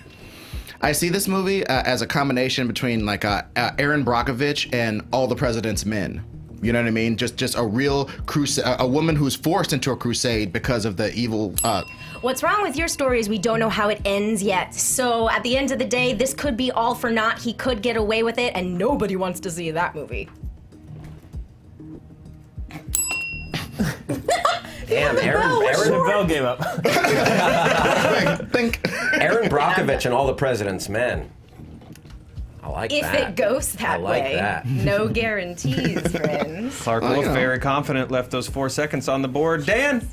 I see this movie as a combination between Aaron Brockovich and All the President's Men. You know what I mean? Just a real crusade, a woman who's forced into a crusade because of the evil. What's wrong with your story is we don't know how it ends yet. So at the end of the day, this could be all for naught. He could get away with it, and nobody wants to see that movie. Damn, Aaron Bell gave up. Think. Aaron Brockovich and All the President's Men. I like If that. it goes that I like way. that. No guarantees, friends. Clark Oh, Wolf, yeah. very confident, left those 4 seconds on the board. Dan,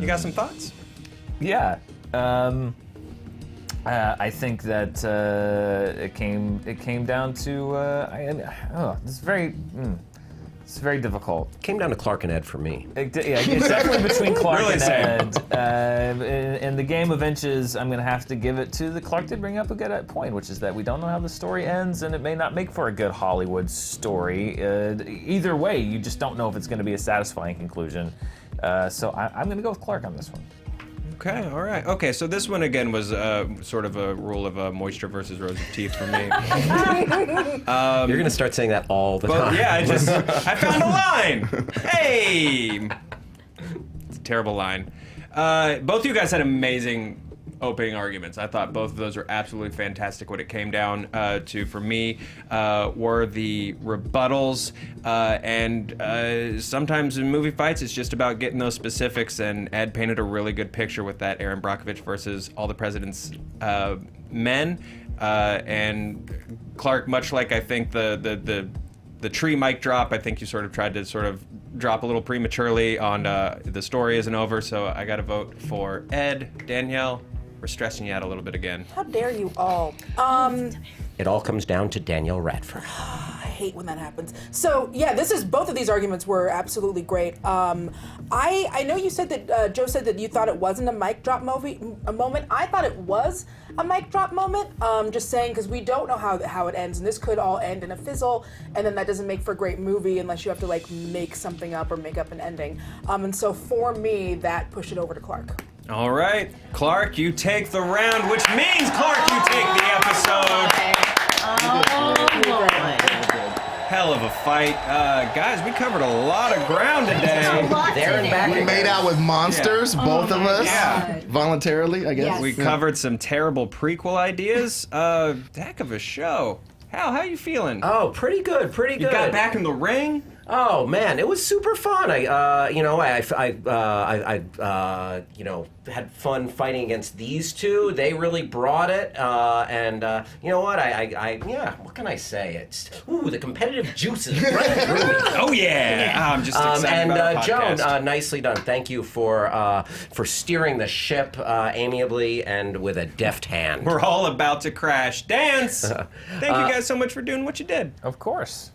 you got some thoughts? Yeah. I think that it came down to it's very difficult. Came down to Clark and Ed for me. It's definitely between Clark Really and Ed. In the game of inches, I'm going to have to give it to Clark did bring up a good point, which is that we don't know how the story ends, and it may not make for a good Hollywood story. Either way, you just don't know if it's going to be a satisfying conclusion. So I'm going to go with Clark on this one. Okay, all right. Okay, so this one again was sort of a rule of moisture versus rows of teeth for me. You're gonna start saying that all the But time. yeah, I found a line. Hey, it's a terrible line. Both of you guys had amazing opening arguments. I thought both of those were absolutely fantastic. What it came down to for me were the rebuttals, and sometimes in movie fights it's just about getting those specifics, and Ed painted a really good picture with that Aaron Brockovich versus All the President's Men, and Clark, much like I think the tree mic drop, I think you sort of tried to sort of drop a little prematurely on the story isn't over, so I got to vote for Ed. Danielle? we're stressing you out a little bit again. How dare you all? It all comes down to Danielle Radford. I hate when that happens. So yeah, both of these arguments were absolutely great. I know you said that Joe said that you thought it wasn't a mic drop moment. I thought it was a mic drop moment. Just saying, because we don't know how it ends, and this could all end in a fizzle, and then that doesn't make for a great movie unless you have to like make something up or make up an ending. And so for me, that pushed it over to Clark. All right, Clark, you take the round, which means Clark, you take the episode. Hell of a fight. Guys, we covered a lot of ground today. There and back. We made out with monsters, both of us. Yeah. Voluntarily, I guess. Yes. We covered some terrible prequel ideas. Heck of a show. How you feeling? Oh, pretty good, pretty good. You got back in the ring? Oh man, it was super fun. I had fun fighting against these two. They really brought it, and you know what? What can I say? It's the competitive juices right through me. Oh yeah, I'm just excited about our Joan, podcast. nicely done. Thank you for steering the ship amiably and with a deft hand. We're all about to crash. Dance. Thank you guys so much for doing what you did. Of course.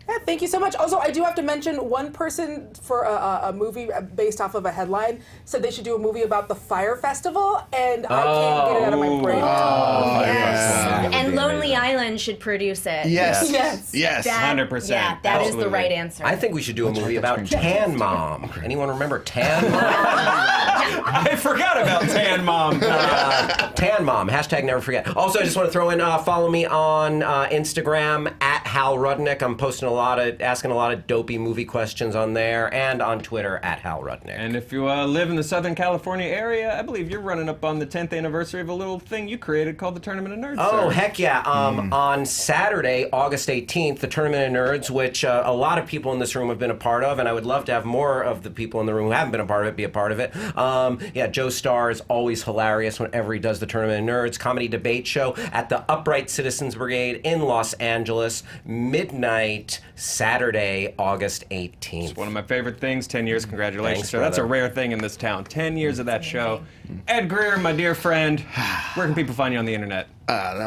Yeah, thank you so much. Also, I do have to mention one person for a movie based off of a headline said they should do a movie about the Fire Festival, and I can't get it out of my brain. Yes. And Lonely Island should produce it. Yes. Yes. Yes. That- 100%. Yeah, that is the Absolutely. right answer. I think we should do a movie about Tan Mom. Anyone remember Tan Mom? I forgot about Tan Mom. Tan Mom. Hashtag never forget. Also, I just want to throw in, follow me on Instagram at Hal Rudnick. I'm posting asking a lot of dopey movie questions on there, and on Twitter at Hal Rudnick. And if you live in the Southern California area, I believe you're running up on the 10th anniversary of a little thing you created called the Tournament of Nerds. Oh, sir. heck yeah. On Saturday, August 18th, the Tournament of Nerds, which a lot of people in this room have been a part of, and I would love to have more of the people in the room who haven't been a part of it be a part of it. Joe Starr is always hilarious whenever he does the Tournament of Nerds comedy debate show at the Upright Citizens Brigade in Los Angeles, midnight, Saturday, August 18th. One of my favorite things, 10 years, congratulations, Thanks, sir. That's a brother. rare thing in this town. 10 years of that show. Ed Greer, my dear friend, where can people find you on the internet?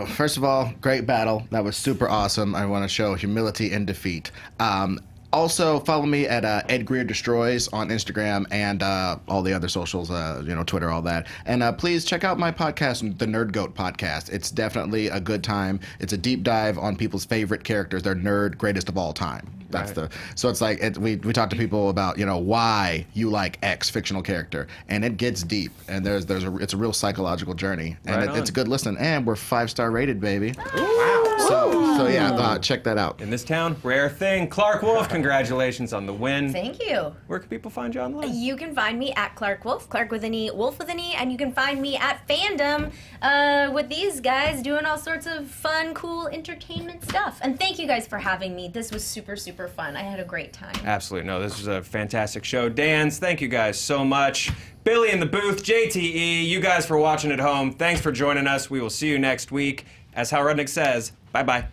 First of all, great battle. That was super awesome. I want to show humility in defeat. Also, follow me at Ed Greer Destroys on Instagram and all the other socials, Twitter, all that. And please check out my podcast, the Nerd Goat Podcast. It's definitely a good time. It's a deep dive on people's favorite characters, their nerd greatest of all time. That's so it's like we talk to people about why you like X fictional character, and it gets deep, and it's a real psychological journey, and it's a good listen. And we're 5-star rated, baby. Wow. So yeah, check that out. In this town, rare thing. Clark Wolfe, congratulations on the win. Thank you. Where can people find you online? You can find me at Clark Wolfe, Clark with an E, Wolf with an E, and you can find me at Fandom with these guys doing all sorts of fun, cool entertainment stuff. And thank you guys for having me. This was super, super fun. I had a great time. Absolutely. No, this was a fantastic show. Dans, thank you guys so much. Billy in the booth, JTE, you guys for watching at home. Thanks for joining us. We will see you next week. As Hal Rudnick says, bye-bye.